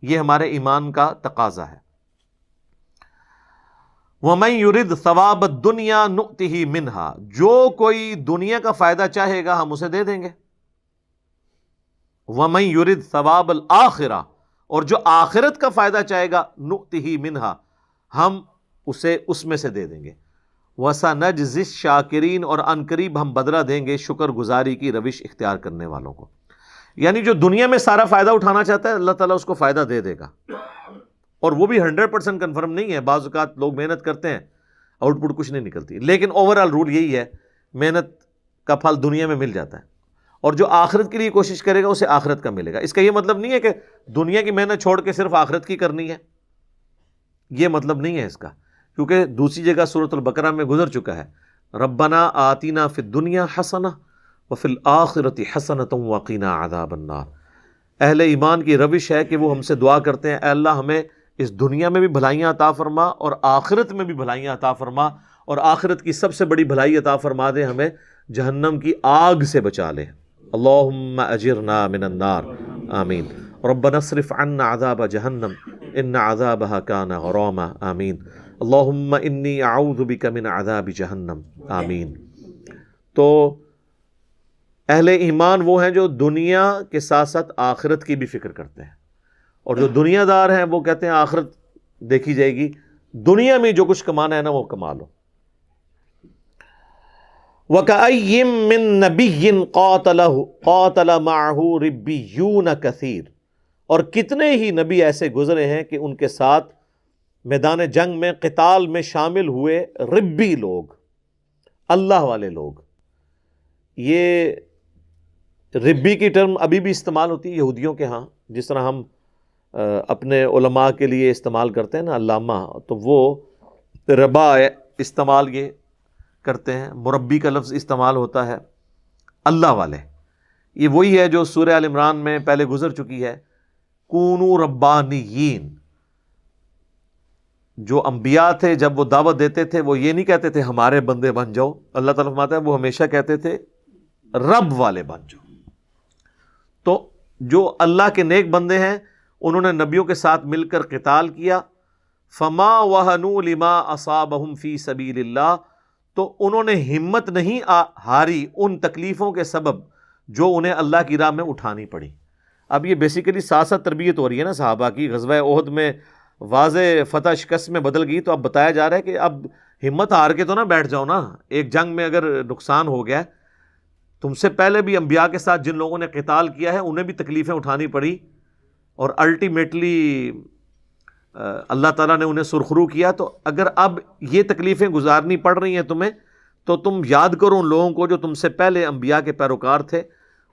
یہ ہمارے ایمان کا تقاضا ہے۔ وَمَن يُرِدْ ثَوَابَ الدُّنْيَا نُؤْتِهِ مِنْهَا، جو کوئی دنیا کا فائدہ چاہے گا ہم اسے دے دیں گے۔ وَمَن يُرِدْ ثَوَابَ الْآخِرَةِ، اور جو آخرت کا فائدہ چاہے گا نُؤْتِهِ مِنْهَا، ہم اسے اس میں سے دے دیں گے۔ وَسَنَجْزِي الشَّاكِرِينَ، اور ان قریب ہم بدلہ دیں گے شکر گزاری کی روش اختیار کرنے والوں کو۔ یعنی جو دنیا میں سارا فائدہ اٹھانا چاہتا ہے اللہ تعالیٰ اس کو فائدہ دے دے گا، اور وہ بھی 100% کنفرم نہیں ہے، بعض اوقات لوگ محنت کرتے ہیں آؤٹ پٹ کچھ نہیں نکلتی، لیکن اوورآل رول یہی ہے محنت کا پھل دنیا میں مل جاتا ہے، اور جو آخرت کے لیے کوشش کرے گا اسے آخرت کا ملے گا۔ اس کا یہ مطلب نہیں ہے کہ دنیا کی محنت چھوڑ کے صرف آخرت کی کرنی ہے، یہ مطلب نہیں ہے اس کا، کیونکہ دوسری جگہ سورۃ البقرہ میں گزر چکا ہے ربنا آتینا فی الدنیا حسنہ وفی الآخرۃ حسنۃ وقنا عذاب النار۔ اہل ایمان کی روش ہے کہ وہ ہم سے دعا کرتے ہیں اے اللہ ہمیں اس دنیا میں بھی بھلائیاں عطا فرما اور آخرت میں بھی بھلائیاں عطا فرما، اور آخرت کی سب سے بڑی بھلائی عطا فرما دے ہمیں جہنم کی آگ سے بچا لے۔ اللہم اجرنا من النار، آمین۔ ربنا اصرف عنا عذاب جہنم ان عذابها کان غراما، آمین۔ اللہم انی اعوذ بک من عذاب جہنم، آمین۔ تو اہل ایمان وہ ہیں جو دنیا کے ساتھ ساتھ آخرت کی بھی فکر کرتے ہیں، اور جو دنیا دار ہیں وہ کہتے ہیں آخرت دیکھی جائے گی، دنیا میں جو کچھ کمانا ہے نا وہ کما لو۔ وَكَأَيٍّ مِّن نَبِيٍّ قَاتَلَ مَعَهُ رِبِّيُّونَ كَثِيرٌ، اور کتنے ہی نبی ایسے گزرے ہیں کہ ان کے ساتھ میدان جنگ میں قتال میں شامل ہوئے ربی لوگ، اللہ والے لوگ۔ یہ ربی کی ٹرم ابھی بھی استعمال ہوتی ہے یہودیوں کے ہاں، جس طرح ہم اپنے علماء کے لیے استعمال کرتے ہیں نا علامہ، تو وہ ربا استعمال یہ کرتے ہیں، مربی کا لفظ استعمال ہوتا ہے اللہ والے۔ یہ وہی ہے جو سورہ آل عمران میں پہلے گزر چکی ہے، کونوا ربانیین۔ جو انبیاء تھے جب وہ دعوت دیتے تھے وہ یہ نہیں کہتے تھے ہمارے بندے بن جاؤ، اللہ تعالیٰ فرماتا ہے وہ ہمیشہ کہتے تھے رب والے بن جاؤ۔ تو جو اللہ کے نیک بندے ہیں انہوں نے نبیوں کے ساتھ مل کر قتال کیا، فما وہنوا لما اصابہم فی سبیل اللہ، تو انہوں نے ہمت نہیں ہاری ان تکلیفوں کے سبب جو انہیں اللہ کی راہ میں اٹھانی پڑی۔ اب یہ بیسیکلی ساتھ ساتھ تربیت ہو رہی ہے نا صحابہ کی، غزوہ احد میں واضح فتح شکست میں بدل گئی، تو اب بتایا جا رہا ہے کہ اب ہمت ہار کے تو نہ بیٹھ جاؤ نا، ایک جنگ میں اگر نقصان ہو گیا، تم سے پہلے بھی انبیاء کے ساتھ جن لوگوں نے قتال کیا ہے انہیں بھی تکلیفیں اٹھانی پڑی، اور الٹیمیٹلی اللہ تعالیٰ نے انہیں سرخرو کیا۔ تو اگر اب یہ تکلیفیں گزارنی پڑ رہی ہیں تمہیں، تو تم یاد کرو ان لوگوں کو جو تم سے پہلے انبیاء کے پیروکار تھے،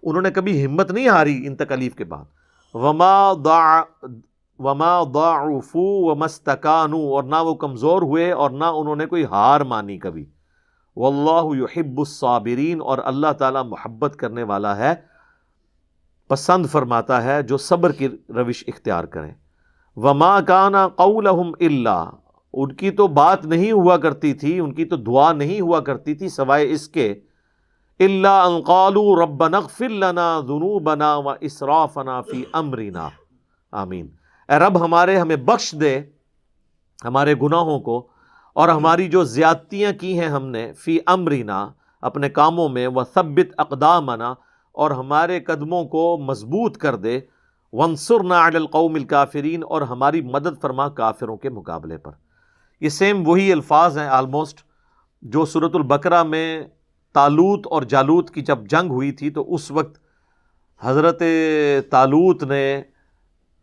انہوں نے کبھی ہمت نہیں ہاری ان تکالیف کے بعد۔ وما ضعفوا وما استکانوا، اور نہ وہ کمزور ہوئے اور نہ انہوں نے کوئی ہار مانی کبھی۔ واللہ یحب الصابرین، اور اللہ تعالیٰ محبت کرنے والا ہے، پسند فرماتا ہے جو صبر کی روش اختیار کریں۔ وما کان قولہم الا، ان کی تو بات نہیں ہوا کرتی تھی، ان کی تو دعا نہیں ہوا کرتی تھی سوائے اس کے، الا ان قالوا ربنا اغفر لنا ذنوبنا واسرافنا فی امرنا، آمین۔ اے رب ہمارے ہمیں بخش دے ہمارے گناہوں کو اور ہماری جو زیادتیاں کی ہیں ہم نے، فی امرنا اپنے کاموں میں، وثبت اقدامنا اور ہمارے قدموں کو مضبوط کر دے، وانصرنا علی القوم الکافرین اور ہماری مدد فرما کافروں کے مقابلے پر۔ یہ سیم وہی الفاظ ہیں آلموسٹ جو سورۃ البقرہ میں طالوت اور جالوت کی جب جنگ ہوئی تھی، تو اس وقت حضرت طالوت نے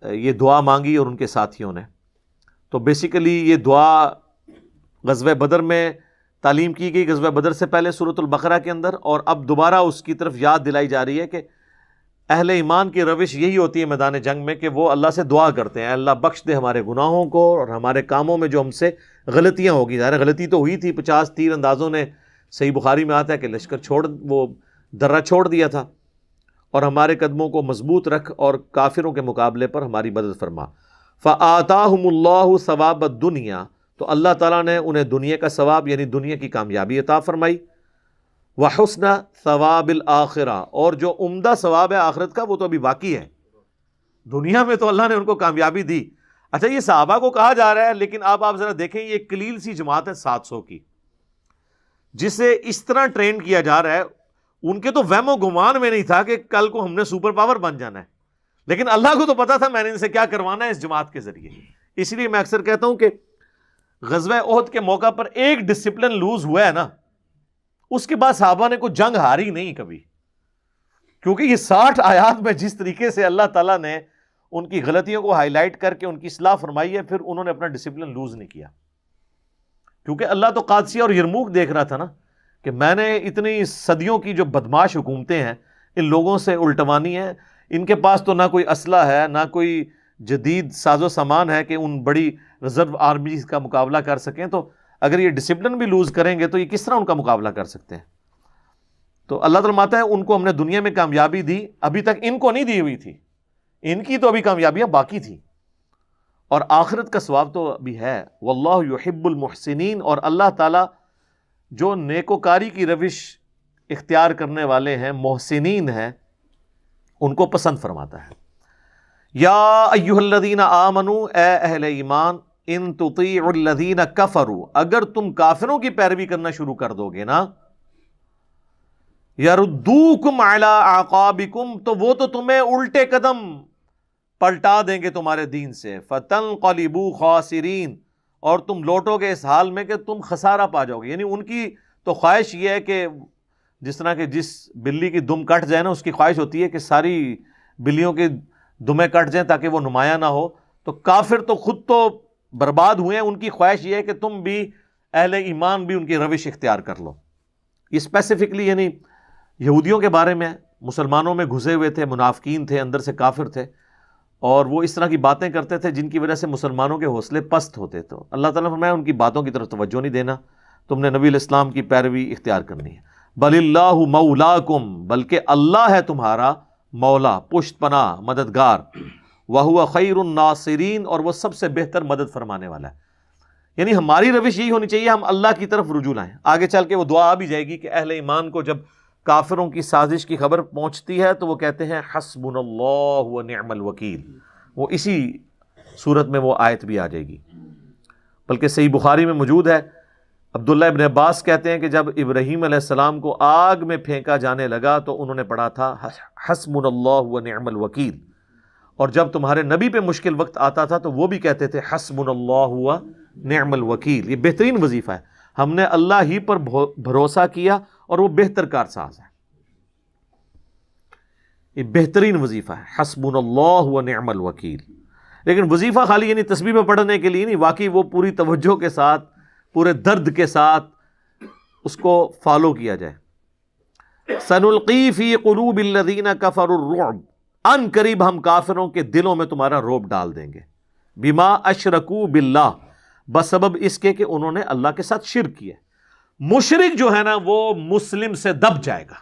یہ دعا مانگی اور ان کے ساتھیوں نے۔ تو بیسیکلی یہ دعا غزوہ بدر میں تعلیم کی گئی، غزوہ بدر سے پہلے سورۃ البقرہ کے اندر، اور اب دوبارہ اس کی طرف یاد دلائی جا رہی ہے کہ اہل ایمان کی روش یہی ہوتی ہے میدان جنگ میں کہ وہ اللہ سے دعا کرتے ہیں، اللہ بخش دے ہمارے گناہوں کو اور ہمارے کاموں میں جو ہم سے غلطیاں ہوگی۔ ظاہر غلطی تو ہوئی تھی، 50 تیر اندازوں نے، صحیح بخاری میں آتا ہے کہ لشکر وہ درہ چھوڑ دیا تھا، اور ہمارے قدموں کو مضبوط رکھ اور کافروں کے مقابلے پر ہماری مدد فرما۔ فآتاہم اللہ ثواب الدنیا، تو اللہ تعالیٰ نے انہیں دنیا کا ثواب یعنی دنیا کی کامیابی عطا فرمائی، وحسن ثواب الآخرہ، اور جو عمدہ ثواب ہے آخرت کا وہ تو ابھی باقی ہے، دنیا میں تو اللہ نے ان کو کامیابی دی۔ اچھا یہ صحابہ کو کہا جا رہا ہے، لیکن اب آپ ذرا دیکھیں یہ ایک قلیل سی جماعت ہے 700 کی، جسے اس طرح ٹرین کیا جا رہا ہے، ان کے تو وہم و گمان میں نہیں تھا کہ کل کو ہم نے سپر پاور بن جانا ہے، لیکن اللہ کو تو پتا تھا میں نے ان سے کیا کروانا ہے اس جماعت کے ذریعے۔ اس لیے میں اکثر کہتا ہوں کہ غزوہ احد کے موقع پر ایک ڈسپلن لوز ہوا ہے نا، اس کے بعد صحابہ نے کوئی جنگ ہاری نہیں کبھی، کیونکہ یہ 60 آیات میں جس طریقے سے اللہ تعالیٰ نے ان کی غلطیوں کو ہائی لائٹ کر کے ان کی اصلاح فرمائی ہے، پھر انہوں نے اپنا ڈسپلن لوز نہیں کیا، کیونکہ اللہ تو قادسیہ اور یرموک دیکھ رہا تھا نا کہ میں نے اتنی صدیوں کی جو بدماش حکومتیں ہیں ان لوگوں سے الٹوانی ہے، ان کے پاس تو نہ کوئی اسلحہ ہے نہ کوئی جدید ساز و سامان ہے کہ ان بڑی ریزرو آرمیز کا مقابلہ کر سکیں، تو اگر یہ ڈسپلن بھی لوز کریں گے تو یہ کس طرح ان کا مقابلہ کر سکتے ہیں؟ تو اللہ تعالیٰ ماتا ہے ان کو ہم نے دنیا میں کامیابی دی، ابھی تک ان کو نہیں دی ہوئی تھی، ان کی تو ابھی کامیابیاں باقی تھی، اور آخرت کا ثواب تو ابھی ہے۔ واللہ یحب المحسنین، اور اللہ تعالیٰ جو نیکوکاری کی روش اختیار کرنے والے ہیں، محسنین ہیں، ان کو پسند فرماتا ہے۔ یا ایھا الذین آمنوا، اے اہل ایمان، ان تطیعوا الذین کفروا، اگر تم کافروں کی پیروی کرنا شروع کر دو گے نا، یردوکم علی اعقابکم، تو وہ تو تمہیں الٹے قدم پلٹا دیں گے تمہارے دین سے، فتنقلبوا خاسرین، اور تم لوٹو گے اس حال میں کہ تم خسارہ پا جاؤ گے۔ یعنی ان کی تو خواہش یہ ہے کہ جس طرح کہ جس بلی کی دم کٹ جائے نا، اس کی خواہش ہوتی ہے کہ ساری بلیوں کی دمیں کٹ جائیں تاکہ وہ نمایاں نہ ہو. تو کافر تو خود تو برباد ہوئے ہیں، ان کی خواہش یہ ہے کہ تم بھی اہل ایمان بھی ان کی روش اختیار کر لو. یہ اسپیسیفکلی یعنی یہودیوں کے بارے میں، مسلمانوں میں گھسے ہوئے تھے، منافقین تھے، اندر سے کافر تھے، اور وہ اس طرح کی باتیں کرتے تھے جن کی وجہ سے مسلمانوں کے حوصلے پست ہوتے. تو اللہ تعالیٰ نے فرمایا ان کی باتوں کی طرف توجہ نہیں دینا، تم نے نبی علیہ السلام کی پیروی اختیار کرنی ہے. بل اللہ مولاکم، بلکہ اللہ ہے تمہارا مولا، پشت پناہ، مددگار. وَهُوَ خَيْرُ النَّاصِرِينَ، اور وہ سب سے بہتر مدد فرمانے والا ہے. یعنی ہماری روش یہی ہونی چاہیے، ہم اللہ کی طرف رجوع لائیں. آگے چل کے وہ دعا آ بھی جائے گی کہ اہل ایمان کو جب کافروں کی سازش کی خبر پہنچتی ہے تو وہ کہتے ہیں حسبنا اللہ ونعم الوکیل. وہ اسی صورت میں وہ آیت بھی آ جائے گی. بلکہ صحیح بخاری میں موجود ہے، عبداللہ ابن عباس کہتے ہیں کہ جب ابراہیم علیہ السلام کو آگ میں پھینکا جانے لگا تو انہوں نے پڑھا تھا حسبنا اللہ ونعم الوکیل. اور جب تمہارے نبی پہ مشکل وقت آتا تھا تو وہ بھی کہتے تھے حسبنا اللہ ونعم الوکیل. یہ بہترین وظیفہ ہے، ہم نے اللہ ہی پر بھروسہ کیا اور وہ بہتر کارساز ہے. یہ بہترین وظیفہ ہے حسبنا اللہ ونعم الوکیل. لیکن وظیفہ خالی یعنی تسبیح میں پڑھنے کے لیے نہیں، واقعی وہ پوری توجہ کے ساتھ، پورے درد کے ساتھ اس کو فالو کیا جائے. سنلقی فی قلوب الذین کفروا الرعب، ان قریب ہم کافروں کے دلوں میں تمہارا رعب ڈال دیں گے. بما اشرکوا باللہ، بسبب اس کے کہ انہوں نے اللہ کے ساتھ شرک کیا. مشرک جو ہے نا وہ مسلم سے دب جائے گا.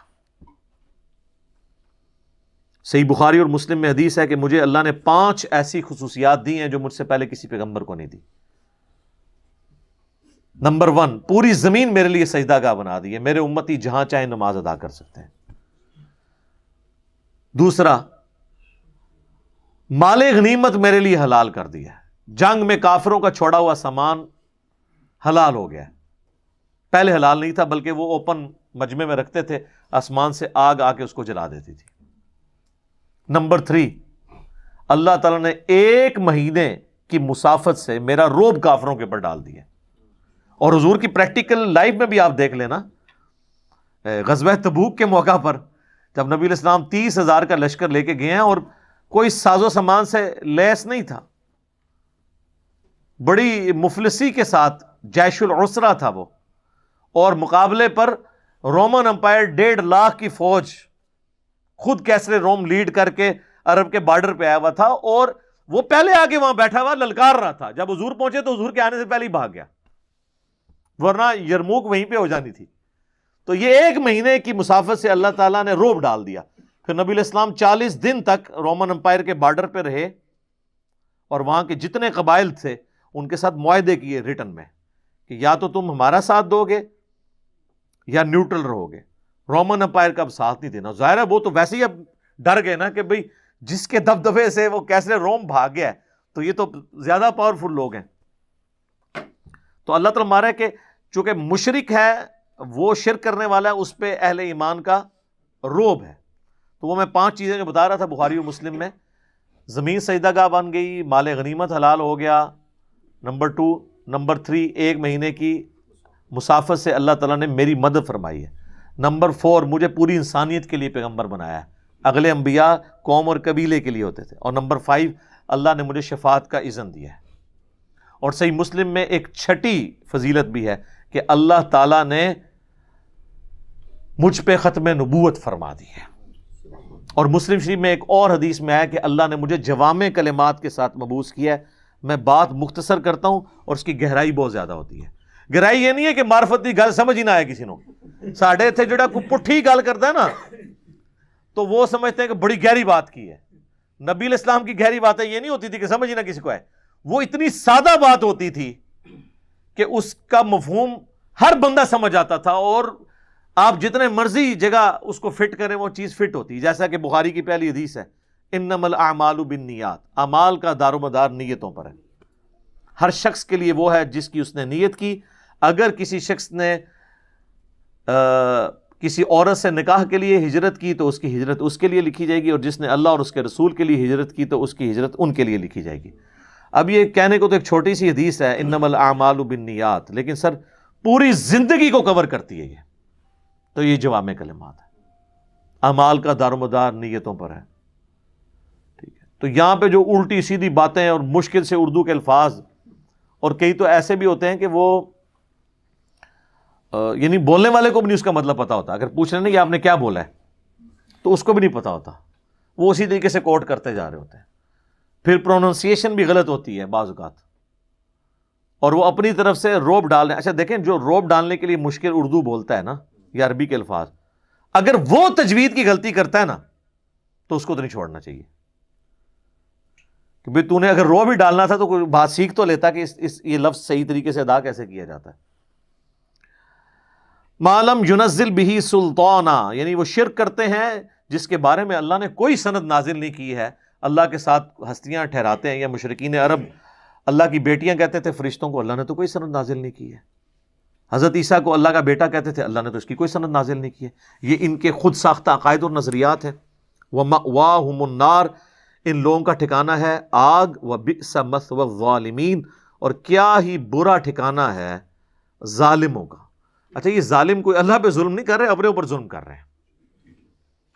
صحیح بخاری اور مسلم میں حدیث ہے کہ مجھے اللہ نے 5 ایسی خصوصیات دی ہیں جو مجھ سے پہلے کسی پیغمبر کو نہیں دی. نمبر 1، پوری زمین میرے لیے سجدہ گاہ بنا دی ہے، میرے امتی جہاں چاہیں نماز ادا کر سکتے ہیں. دوسرا، مال غنیمت میرے لیے حلال کر دیا ہے، جنگ میں کافروں کا چھوڑا ہوا سامان حلال ہو گیا ہے. پہلے حلال نہیں تھا، بلکہ وہ اوپن مجمع میں رکھتے تھے، آسمان سے آگ آ کے اس کو جلا دیتی تھی. نمبر 3، اللہ تعالیٰ نے 1 مہینے کی مسافت سے میرا روب کافروں کے اوپر ڈال دیا. اور حضور کی پریکٹیکل لائف میں بھی آپ دیکھ لینا، غزوہ تبوک کے موقع پر جب نبی علیہ السلام 30,000 کا لشکر لے کے گئے ہیں اور کوئی ساز و سامان سے لیس نہیں تھا، بڑی مفلسی کے ساتھ جیش العسرہ تھا وہ، اور مقابلے پر رومن امپائر 1.5 لاکھ کی فوج خود کیسر روم لیڈ کر کے عرب کے بارڈر پہ آیا ہوا تھا، اور وہ پہلے آ کے وہاں بیٹھا ہوا للکار رہا تھا. جب حضور پہنچے تو حضور کے آنے سے پہلے ہی بھاگ گیا، ورنہ یرموک وہیں پہ ہو جانی تھی. تو یہ 1 مہینے کی مسافت سے اللہ تعالیٰ نے روب ڈال دیا. پھر نبی علیہ السلام 40 دن تک رومن امپائر کے بارڈر پہ رہے، اور وہاں کے جتنے قبائل تھے ان کے ساتھ معاہدے کیے ریٹن میں کہ یا تو تم ہمارا ساتھ دو گے یا نیوٹرل رہو گے. رومن امپائر کا اب ساتھ نہیں دینا. ظاہر ہے وہ تو ویسے ہی اب ڈر گئے نا کہ بھئی جس کے دبدبے سے وہ کیسے روم بھاگ گیا ہے تو یہ تو زیادہ پاورفل لوگ ہیں. تو اللہ تعالیٰ ہمارا ہے کہ چونکہ مشرک ہے، وہ شرک کرنے والا ہے، اس پہ اہل ایمان کا روب ہے. تو وہ میں 5 چیزیں جو بتا رہا تھا بخاری و مسلم میں، زمین سجدہ گاہ بن گئی، مال غنیمت حلال ہو گیا. نمبر 2، نمبر 3، 1 مہینے کی مسافت سے اللہ تعالیٰ نے میری مدد فرمائی ہے. نمبر 4، مجھے پوری انسانیت کے لیے پیغمبر بنایا ہے، اگلے انبیاء قوم اور قبیلے کے لیے ہوتے تھے. اور نمبر 5، اللہ نے مجھے شفاعت کا اذن دیا ہے. اور صحیح مسلم میں ایک 6ٹھی فضیلت بھی ہے کہ اللہ تعالیٰ نے مجھ پہ ختم نبوت فرما دی ہے. اور مسلم شریف میں ایک اور حدیث میں آیا کہ اللہ نے مجھے جوامع کلمات کے ساتھ مبعوث کیا ہے. میں بات مختصر کرتا ہوں اور اس کی گہرائی بہت زیادہ ہوتی ہے. گہرائی یہ نہیں ہے کہ معرفت کی گل سمجھ ہی نہ آئے کسی نو. ساڑھے تھے جڑا کوئی پٹھی گل کرتا ہے نا تو وہ سمجھتے ہیں کہ بڑی گہری بات کی ہے. نبی علیہ السلام کی گہری باتیں یہ نہیں ہوتی تھی کہ سمجھ ہی نہ کسی کو آئے. وہ اتنی سادہ بات ہوتی تھی کہ اس کا مفہوم ہر بندہ سمجھ آتا تھا، اور آپ جتنے مرضی جگہ اس کو فٹ کریں وہ چیز فٹ ہوتی. جیسا کہ بخاری کی پہلی حدیث ہے، انما الاعمال بالنیات، اعمال کا دار و مدار نیتوں پر ہے. ہر شخص کے لیے وہ ہے جس کی اس نے نیت کی. اگر کسی شخص نے کسی عورت سے نکاح کے لیے ہجرت کی تو اس کی ہجرت اس کے لیے لکھی جائے گی، اور جس نے اللہ اور اس کے رسول کے لیے ہجرت کی تو اس کی ہجرت ان کے لیے لکھی جائے گی. اب یہ کہنے کو تو ایک چھوٹی سی حدیث ہے انما الاعمال بالنیات، لیکن سر پوری زندگی کو کور کرتی ہے. تو یہ جوامع کلمات ہے، اعمال کا دار و مدار نیتوں پر ہے، ٹھیک ہے۔ تو یہاں پہ جو الٹی سیدھی باتیں اور مشکل سے اردو کے الفاظ، اور کئی تو ایسے بھی ہوتے ہیں کہ وہ یعنی بولنے والے کو بھی نہیں اس کا مطلب پتا ہوتا، اگر پوچھ رہے ہیں کہ آپ نے کیا بولا ہے تو اس کو بھی نہیں پتا ہوتا، وہ اسی طریقے سے کوٹ کرتے جا رہے ہوتے ہیں، پھر پروننسیشن بھی غلط ہوتی ہے بعض اوقات، اور وہ اپنی طرف سے روب ڈال رہے ہیں۔ اچھا دیکھیں، جو روب ڈالنے کے لیے مشکل اردو بولتا ہے نا یا عربی کے الفاظ، اگر وہ تجوید کی غلطی کرتا ہے نا تو اس کو تو نہیں چھوڑنا چاہیے، کہ بھئی تو نے اگر رو بھی ڈالنا تھا تو کوئی بات سیکھ تو لیتا کہ یہ لفظ صحیح طریقے سے ادا کیسے کیا جاتا ہے۔ معلم ينزل به سلطانا، یعنی وہ شرک کرتے ہیں جس کے بارے میں اللہ نے کوئی سند نازل نہیں کی ہے، اللہ کے ساتھ ہستیاں ٹھہراتے ہیں، یا مشرکین عرب اللہ کی بیٹیاں کہتے تھے فرشتوں کو، اللہ نے تو کوئی سند نازل نہیں کی ہے۔ حضرت عیسیٰ کو اللہ کا بیٹا کہتے تھے، اللہ نے تو اس کی کوئی سند نازل نہیں کی ہے۔ یہ ان کے خود ساختہ عقائد اور نظریات ہیں۔ وَمَأْوَاهُمُ النَّارُ، ان لوگوں کا ٹھکانہ ہے آگ، وَبِئْسَ مَثْوَى الظَّالِمِينَ، اور کیا ہی برا ٹھکانہ ہے ظالموں کا۔ اچھا، یہ ظالم کوئی اللہ پہ ظلم نہیں کر رہے، اپنے اوپر ظلم کر رہے ہیں۔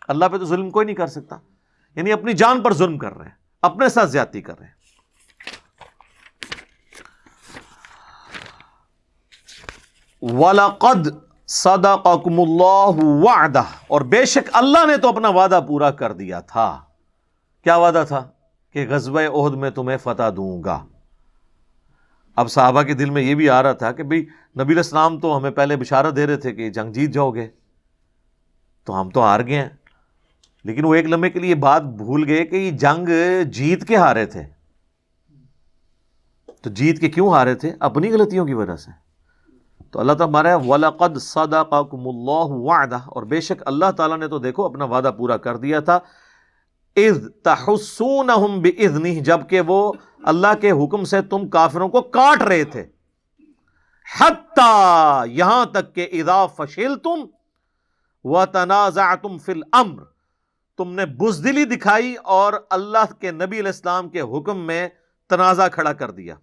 اللہ پہ تو ظلم کوئی نہیں کر سکتا، یعنی اپنی جان پر ظلم کر رہے ہیں، اپنے ساتھ زیادتی کر رہے ہیں۔ وَلَقَدْ صَدَقَكُمُ اللَّهُ وَعْدَهُ، اور بے شک اللہ نے تو اپنا وعدہ پورا کر دیا تھا۔ کیا وعدہ تھا؟ کہ غزوہ احد میں تمہیں فتح دوں گا۔ اب صحابہ کے دل میں یہ بھی آ رہا تھا کہ بھئی نبی علیہ السلام تو ہمیں پہلے بشارت دے رہے تھے کہ جنگ جیت جاؤ گے، تو ہم تو ہار گئے ہیں، لیکن وہ ایک لمحے کے لیے بات بھول گئے کہ یہ جنگ جیت کے ہارے تھے۔ تو جیت کے کیوں ہارے تھے؟ اپنی غلطیوں کی وجہ سے۔ تو اللہ تعالیٰ ہمارا وَلَقَدْ صَدَقَكُمُ اللَّهُ وَعْدَهُ، اور بے شک اللہ تعالیٰ نے تو دیکھو اپنا وعدہ پورا کر دیا تھا۔ اِذْ تَحُسُّونَهُمْ بِإِذْنِهِ، جبکہ وہ اللہ کے حکم سے تم کافروں کو کاٹ رہے تھے، حَتَّى، یہاں تک کہ اِذَا فَشِلْتُمْ وَتَنَازَعْتُمْ فِي الْأَمْرِ، تم نے بزدلی دکھائی اور اللہ کے نبی علیہ السلام کے حکم میں تنازع کھڑا کر دیا۔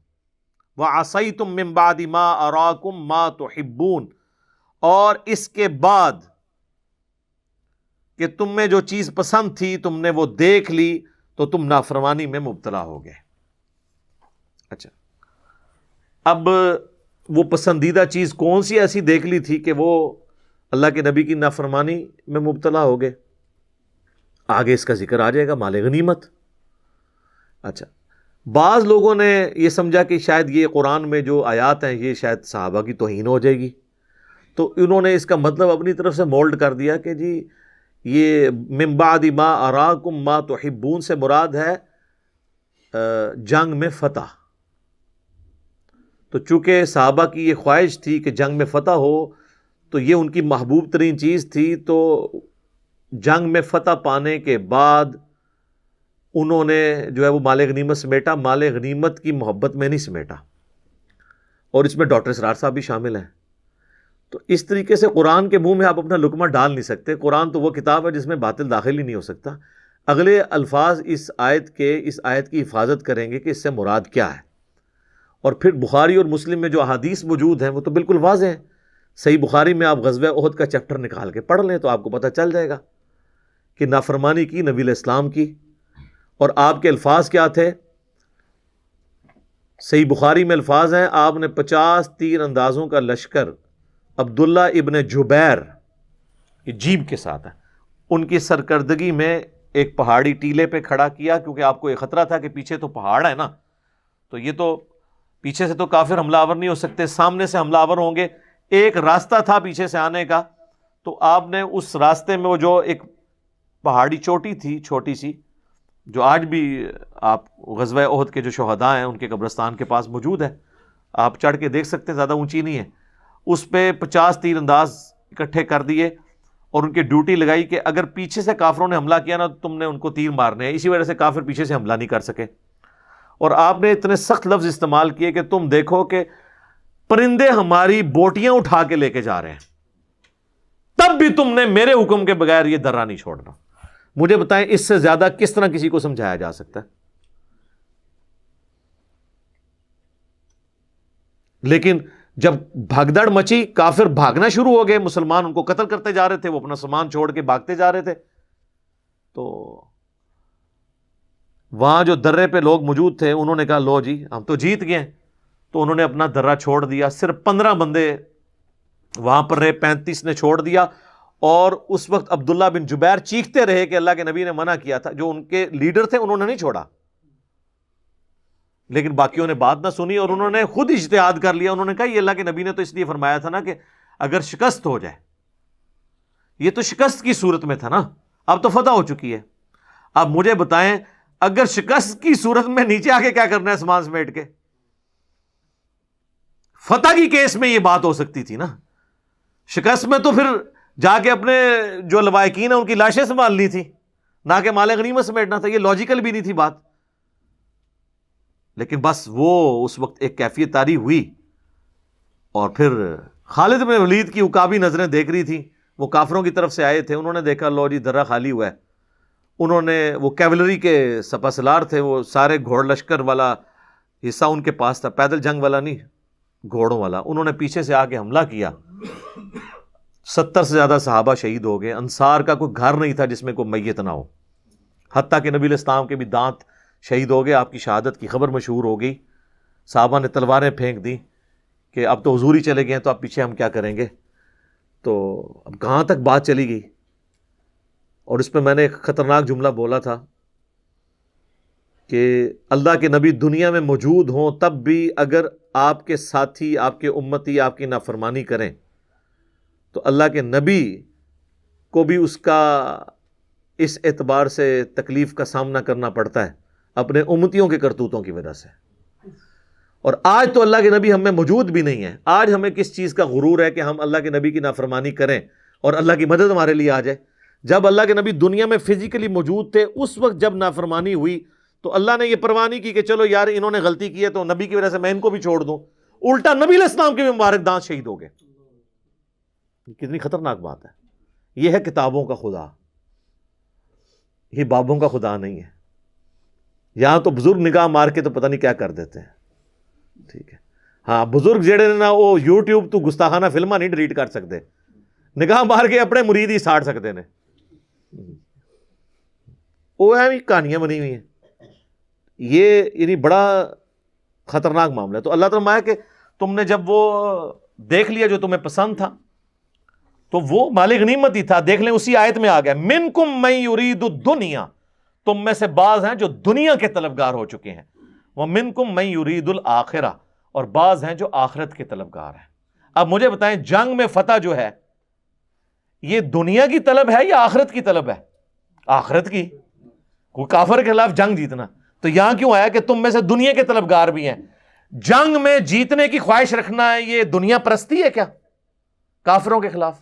وَعَصَيْتُم مِّن بَعْدِ مَا أَرَاكُم مَّا تُحِبُّونَ، اور اس کے بعد کہ تم میں جو چیز پسند تھی تم نے وہ دیکھ لی تو تم نافرمانی میں مبتلا ہو گئے۔ اچھا، اب وہ پسندیدہ چیز کون سی ایسی دیکھ لی تھی کہ وہ اللہ کے نبی کی نافرمانی میں مبتلا ہو گئے؟ آگے اس کا ذکر آ جائے گا، مال غنیمت۔ اچھا، بعض لوگوں نے یہ سمجھا کہ شاید یہ قرآن میں جو آیات ہیں یہ شاید صحابہ کی توہین ہو جائے گی، تو انہوں نے اس کا مطلب اپنی طرف سے مولڈ کر دیا کہ جی یہ من بعد ما اراکم ما تحبون سے مراد ہے جنگ میں فتح۔ تو چونکہ صحابہ کی یہ خواہش تھی کہ جنگ میں فتح ہو، تو یہ ان کی محبوب ترین چیز تھی، تو جنگ میں فتح پانے کے بعد انہوں نے جو ہے وہ مال غنیمت سمیٹا، مال غنیمت کی محبت میں نہیں سمیٹا، اور اس میں ڈاکٹر اسرار صاحب بھی شامل ہیں۔ تو اس طریقے سے قرآن کے منہ میں آپ اپنا لقمہ ڈال نہیں سکتے۔ قرآن تو وہ کتاب ہے جس میں باطل داخل ہی نہیں ہو سکتا۔ اگلے الفاظ اس آیت کی حفاظت کریں گے کہ اس سے مراد کیا ہے، اور پھر بخاری اور مسلم میں جو احادیث موجود ہیں وہ تو بالکل واضح ہیں۔ صحیح بخاری میں آپ غزوہ احد کا چیپٹر نکال کے پڑھ لیں تو آپ کو پتہ چل جائے گا کہ نافرمانی کی نبی علیہ السلام کی، اور آپ کے الفاظ کیا تھے۔ صحیح بخاری میں الفاظ ہیں، آپ نے 50 تیر اندازوں کا لشکر عبداللہ ابن جبیر، یہ جیب کے ساتھ ہے، ان کی سرکردگی میں ایک پہاڑی ٹیلے پہ کھڑا کیا، کیونکہ آپ کو یہ خطرہ تھا کہ پیچھے تو پہاڑ ہے نا، تو یہ تو پیچھے سے تو کافر حملہ آور نہیں ہو سکتے، سامنے سے حملہ آور ہوں گے۔ ایک راستہ تھا پیچھے سے آنے کا، تو آپ نے اس راستے میں وہ جو ایک پہاڑی چوٹی تھی چھوٹی سی، جو آج بھی آپ غزوہ احد کے جو شہداء ہیں ان کے قبرستان کے پاس موجود ہے، آپ چڑھ کے دیکھ سکتے ہیں، زیادہ اونچی نہیں ہے، اس پہ 50 تیر انداز اکٹھے کر دیے اور ان کی ڈیوٹی لگائی کہ اگر پیچھے سے کافروں نے حملہ کیا نا تو تم نے ان کو تیر مارنے ہیں، اسی وجہ سے کافر پیچھے سے حملہ نہیں کر سکے۔ اور آپ نے اتنے سخت لفظ استعمال کیے کہ تم دیکھو کہ پرندے ہماری بوٹیاں اٹھا کے لے کے جا رہے ہیں، تب بھی تم نے میرے حکم کے بغیر یہ درہ نہیں چھوڑنا۔ مجھے بتائیں اس سے زیادہ کس طرح کسی کو سمجھایا جا سکتا ہے؟ لیکن جب بھگدڑ مچی، کافر بھاگنا شروع ہو گئے، مسلمان ان کو قتل کرتے جا رہے تھے، وہ اپنا سامان چھوڑ کے بھاگتے جا رہے تھے، تو وہاں جو درے پہ لوگ موجود تھے انہوں نے کہا لو جی ہم تو جیت گئے ہیں، تو انہوں نے اپنا درہ چھوڑ دیا. صرف 15 بندے وہاں پر رہے، 35 نے چھوڑ دیا. اور اس وقت عبداللہ بن جبیر چیختے رہے کہ اللہ کے نبی نے منع کیا تھا. جو ان کے لیڈر تھے انہوں نے نہیں چھوڑا، لیکن باقیوں نے بات نہ سنی اور انہوں نے خود اجتہاد کر لیا. انہوں نے کہا یہ اللہ کے نبی نے تو اس لیے فرمایا تھا نا کہ اگر شکست ہو جائے، یہ تو شکست کی صورت میں تھا نا، اب تو فتح ہو چکی ہے. اب مجھے بتائیں اگر شکست کی صورت میں نیچے آ کے کیا کرنا ہے سامان سمیٹ کے؟ فتح کی کیس میں یہ بات ہو سکتی تھی نا، شکست میں تو پھر جا کے اپنے جو لوائقین ہیں ان کی لاشیں سنبھالنی تھی، نہ کہ مال غنیمت سمیٹنا تھا. یہ لاجیکل بھی نہیں تھی بات. لیکن بس وہ اس وقت ایک کیفیت طاری ہوئی، اور پھر خالد بن ولید کی عقابی نظریں دیکھ رہی تھیں. وہ کافروں کی طرف سے آئے تھے، انہوں نے دیکھا لو جی درہ خالی ہوا ہے. انہوں نے، وہ کیولری کے سپہ سالار تھے، وہ سارے گھوڑ لشکر والا حصہ ان کے پاس تھا، پیدل جنگ والا نہیں، گھوڑوں والا. انہوں نے پیچھے سے آ کے حملہ کیا. 70 سے زیادہ صحابہ شہید ہو گئے. انصار کا کوئی گھر نہیں تھا جس میں کوئی میت نہ ہو، حتیٰ کہ نبی علیہ السلام کے بھی دانت شہید ہو گئے. آپ کی شہادت کی خبر مشہور ہو گئی. صحابہ نے تلواریں پھینک دی کہ اب تو حضور ہی چلے گئے ہیں، تو اب پیچھے ہم کیا کریں گے. تو اب کہاں تک بات چلی گئی. اور اس پہ میں نے ایک خطرناک جملہ بولا تھا کہ اللہ کے نبی دنیا میں موجود ہوں تب بھی اگر آپ کے ساتھی، آپ کے امتی آپ کی نافرمانی کریں تو اللہ کے نبی کو بھی اس کا اس اعتبار سے تکلیف کا سامنا کرنا پڑتا ہے اپنے امتیوں کے کرتوتوں کی وجہ سے. اور آج تو اللہ کے نبی ہم میں موجود بھی نہیں ہے. آج ہمیں کس چیز کا غرور ہے کہ ہم اللہ کے نبی کی نافرمانی کریں اور اللہ کی مدد ہمارے لیے آ جائے. جب اللہ کے نبی دنیا میں فزیکلی موجود تھے، اس وقت جب نافرمانی ہوئی تو اللہ نے یہ پرواہ نہیں کی کہ چلو یار انہوں نے غلطی کی ہے تو نبی کی وجہ سے میں ان کو بھی چھوڑ دوں. الٹا نبی علیہ السلام کے بھی مبارک دانت شہید ہو گئے. کتنی خطرناک بات ہے. یہ ہے کتابوں کا خدا، یہ بابوں کا خدا نہیں ہے. یہاں تو بزرگ نگاہ مار کے تو پتہ نہیں کیا کر دیتے ہیں. ٹھیک ہے، ہاں بزرگ جڑے نا وہ یوٹیوب تو گستاخانہ فلمہ نہیں ڈیلیٹ کر سکتے، نگاہ مار کے اپنے مرید ہی ساڑ سکتے ہیں. وہ ہے کہانیاں بنی ہوئی ہیں. یہ یعنی بڑا خطرناک معاملہ ہے. تو اللہ تعالیٰ کہ تم نے جب وہ دیکھ لیا جو تمہیں پسند تھا تو وہ مال غنیمت ہی تھا. دیکھ لیں اسی آیت میں آ گیا منکم من یرید الدنیا، تم میں سے بعض ہیں جو دنیا کے طلبگار ہو چکے ہیں. ومنکم من یرید الآخرہ، اور بعض ہیں جو آخرت کے طلبگار ہیں. اب مجھے بتائیں جنگ میں فتح جو ہے یہ دنیا کی طلب ہے یا آخرت کی طلب ہے؟ آخرت کی. کوئی کافر کے خلاف جنگ جیتنا، تو یہاں کیوں آیا کہ تم میں سے دنیا کے طلبگار بھی ہیں؟ جنگ میں جیتنے کی خواہش رکھنا ہے یہ دنیا پرستی ہے کیا کافروں کے خلاف؟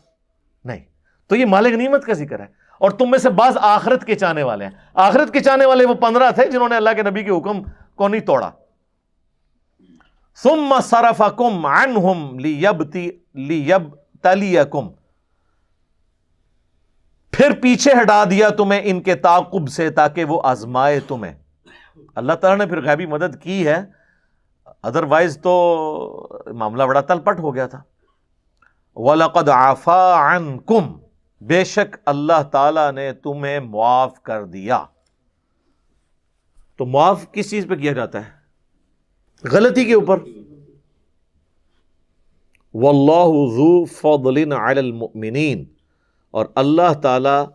نہیں. تو یہ مال غنیمت کا ذکر ہے. اور تم میں سے بعض آخرت کے چاہنے والے ہیں. آخرت کے چاہنے والے وہ 15 تھے جنہوں نے اللہ کے نبی کے حکم کو نہیں توڑا. ثم صرفکم عنہم لیبتلیکم، پھر پیچھے ہٹا دیا تمہیں ان کے تعاقب سے تاکہ وہ آزمائے تمہیں. اللہ تعالیٰ نے پھر غیبی مدد کی ہے، ادروائز تو معاملہ بڑا تلپٹ ہو گیا تھا. وَلَقَدْ عَفَا عَنْكُمْ، بے شک اللہ تعالیٰ نے تمہیں معاف کر دیا. تو معاف کس چیز پہ کیا جاتا ہے؟ غلطی کے اوپر. وَاللَّهُ ذُو فَضْلٍ عَلَى الْمُؤْمِنِينَ، اور اللہ تعالیٰ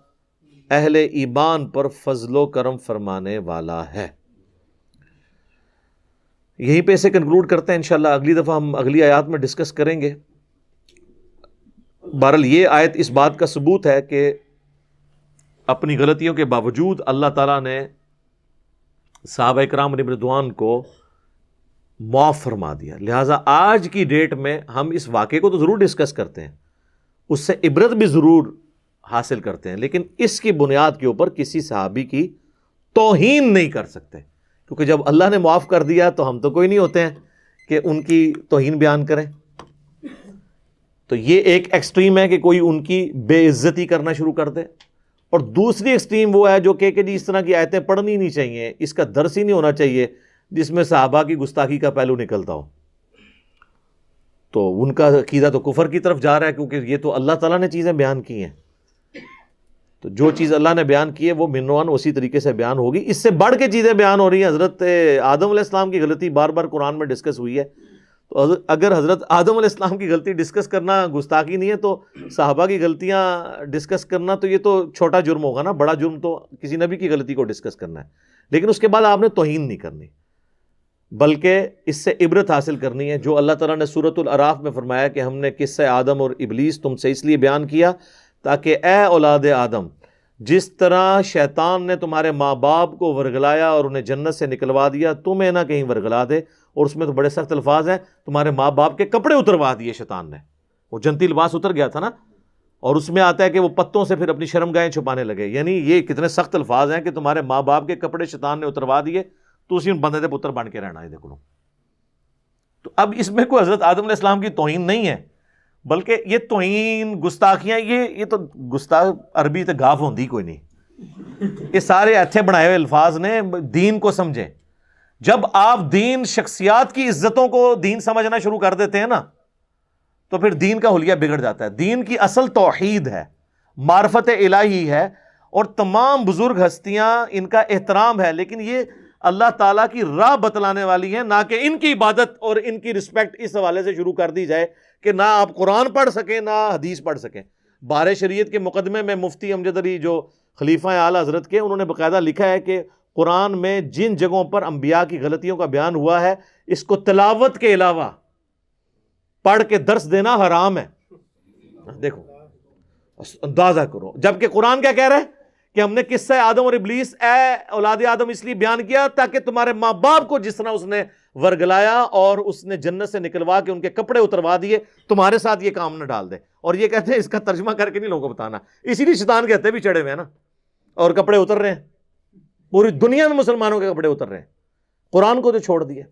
اہل ایمان پر فضل و کرم فرمانے والا ہے. یہیں پہ اسے کنکلوڈ کرتے ہیں. انشاءاللہ اگلی دفعہ ہم اگلی آیات میں ڈسکس کریں گے. بہرحال یہ آیت اس بات کا ثبوت ہے کہ اپنی غلطیوں کے باوجود اللہ تعالیٰ نے صحابہ کرام علیہم رضوان کو معاف فرما دیا. لہٰذا آج کی ڈیٹ میں ہم اس واقعے کو تو ضرور ڈسکس کرتے ہیں، اس سے عبرت بھی ضرور حاصل کرتے ہیں، لیکن اس کی بنیاد کے اوپر کسی صحابی کی توہین نہیں کر سکتے، کیونکہ جب اللہ نے معاف کر دیا تو ہم تو کوئی نہیں ہوتے ہیں کہ ان کی توہین بیان کریں. تو یہ ایک ایکسٹریم ہے کہ کوئی ان کی بے عزتی کرنا شروع کر دے، اور دوسری ایکسٹریم وہ ہے جو کہ جی اس طرح کی آیتیں پڑھنی نہیں چاہیے، اس کا درس ہی نہیں ہونا چاہیے جس میں صحابہ کی گستاخی کا پہلو نکلتا ہو. تو ان کا عقیدہ تو کفر کی طرف جا رہا ہے، کیونکہ یہ تو اللہ تعالیٰ نے چیزیں بیان کی ہیں، تو جو چیز اللہ نے بیان کی ہے وہ منوان اسی طریقے سے بیان ہوگی. اس سے بڑھ کے چیزیں بیان ہو رہی ہیں. حضرت آدم علیہ السلام کی غلطی بار بار قرآن میں ڈسکس ہوئی ہے، تو اگر حضرت آدم علیہ السلام کی غلطی ڈسکس کرنا گستاخی نہیں ہے تو صحابہ کی غلطیاں ڈسکس کرنا تو یہ تو چھوٹا جرم ہوگا نا. بڑا جرم تو کسی نبی کی غلطی کو ڈسکس کرنا ہے. لیکن اس کے بعد آپ نے توہین نہیں کرنی، بلکہ اس سے عبرت حاصل کرنی ہے. جو اللہ تعالیٰ نے سورۃ الاعراف میں فرمایا کہ ہم نے قصہ آدم اور ابلیس تم سے اس لیے بیان کیا تاکہ اے اولاد آدم، جس طرح شیطان نے تمہارے ماں باپ کو ورگلایا اور انہیں جنت سے نکلوا دیا، تمہیں نہ کہیں ورگلا دے. اور اس میں تو بڑے سخت الفاظ ہیں، تمہارے ماں باپ کے کپڑے اتروا دیے شیطان نے. وہ جنتی لباس اتر گیا تھا نا، اور اس میں آتا ہے کہ وہ پتوں سے پھر اپنی شرمگاہیں چھپانے لگے. یعنی یہ کتنے سخت الفاظ ہیں کہ تمہارے ماں باپ کے کپڑے شیطان نے اتروا دیے، تو اسی بندے دے پتر بن کے رہنا ہے. دیکھ لو، تو اب اس میں کوئی حضرت آدم علیہ السلام کی توہین نہیں ہے، بلکہ یہ توہین گستاخیاں، یہ تو گستاخ عربی تے گاف ہوندی کوئی نہیں. یہ سارے ایتھے بنائے ہوئے الفاظ نے. دین کو سمجھیں. جب آپ دین شخصیات کی عزتوں کو دین سمجھنا شروع کر دیتے ہیں نا، تو پھر دین کا حلیہ بگڑ جاتا ہے. دین کی اصل توحید ہے، معرفت الہی ہے، اور تمام بزرگ ہستیاں ان کا احترام ہے، لیکن یہ اللہ تعالیٰ کی راہ بتلانے والی ہیں، نہ کہ ان کی عبادت اور ان کی رسپیکٹ اس حوالے سے شروع کر دی جائے کہ نہ آپ قرآن پڑھ سکیں نہ حدیث پڑھ سکیں. بار شریعت کے مقدمے میں مفتی امجد علی جو خلیفہ اعلیٰ حضرت کے، انہوں نے باقاعدہ لکھا ہے کہ قرآن میں جن جگہوں پر انبیاء کی غلطیوں کا بیان ہوا ہے، اس کو تلاوت کے علاوہ پڑھ کے درس دینا حرام ہے. دیکھو اندازہ کرو، جبکہ قرآن کیا کہہ رہا ہے کہ ہم نے قصہ آدم اور ابلیس اے اولاد آدم اس لیے بیان کیا تاکہ تمہارے ماں باپ کو جس طرح اس نے ورگلایا اور اس نے جنت سے نکلوا کے ان کے کپڑے اتروا دیے، تمہارے ساتھ یہ کام نہ ڈال دے. اور یہ کہتے ہیں اس کا ترجمہ کر کے نہیں لوگوں کو بتانا، اسی لیے شیطان کہتے بھی چڑھے ہوئے ہیں نا، اور کپڑے اتر رہے ہیں. پوری دنیا میں مسلمانوں کے کپڑے اتر رہے ہیں، قرآن کو تو چھوڑ دیا.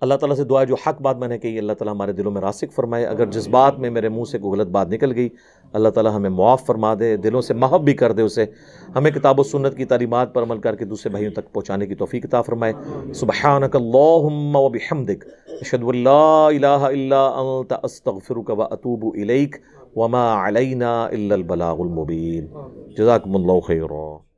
اللہ تعالیٰ سے دعا ہے جو حق بات میں نے کہی اللہ تعالیٰ ہمارے دلوں میں راسخ فرمائے. اگر جس بات میں میرے منہ سے کوئی غلط بات نکل گئی، اللہ تعالیٰ ہمیں معاف فرما دے، دلوں سے محب بھی کر دے اسے. ہمیں کتاب و سنت کی تعلیمات پر عمل کر کے دوسرے بھائیوں تک پہنچانے کی توفیق عطا فرمائے. سبحانک اللہم و بحمدک، اشہد ان لا الہ الا انت، استغفرک و اتوب الیک، وما علینا الا البلاغ المبین. جزاکم اللہ خیرا.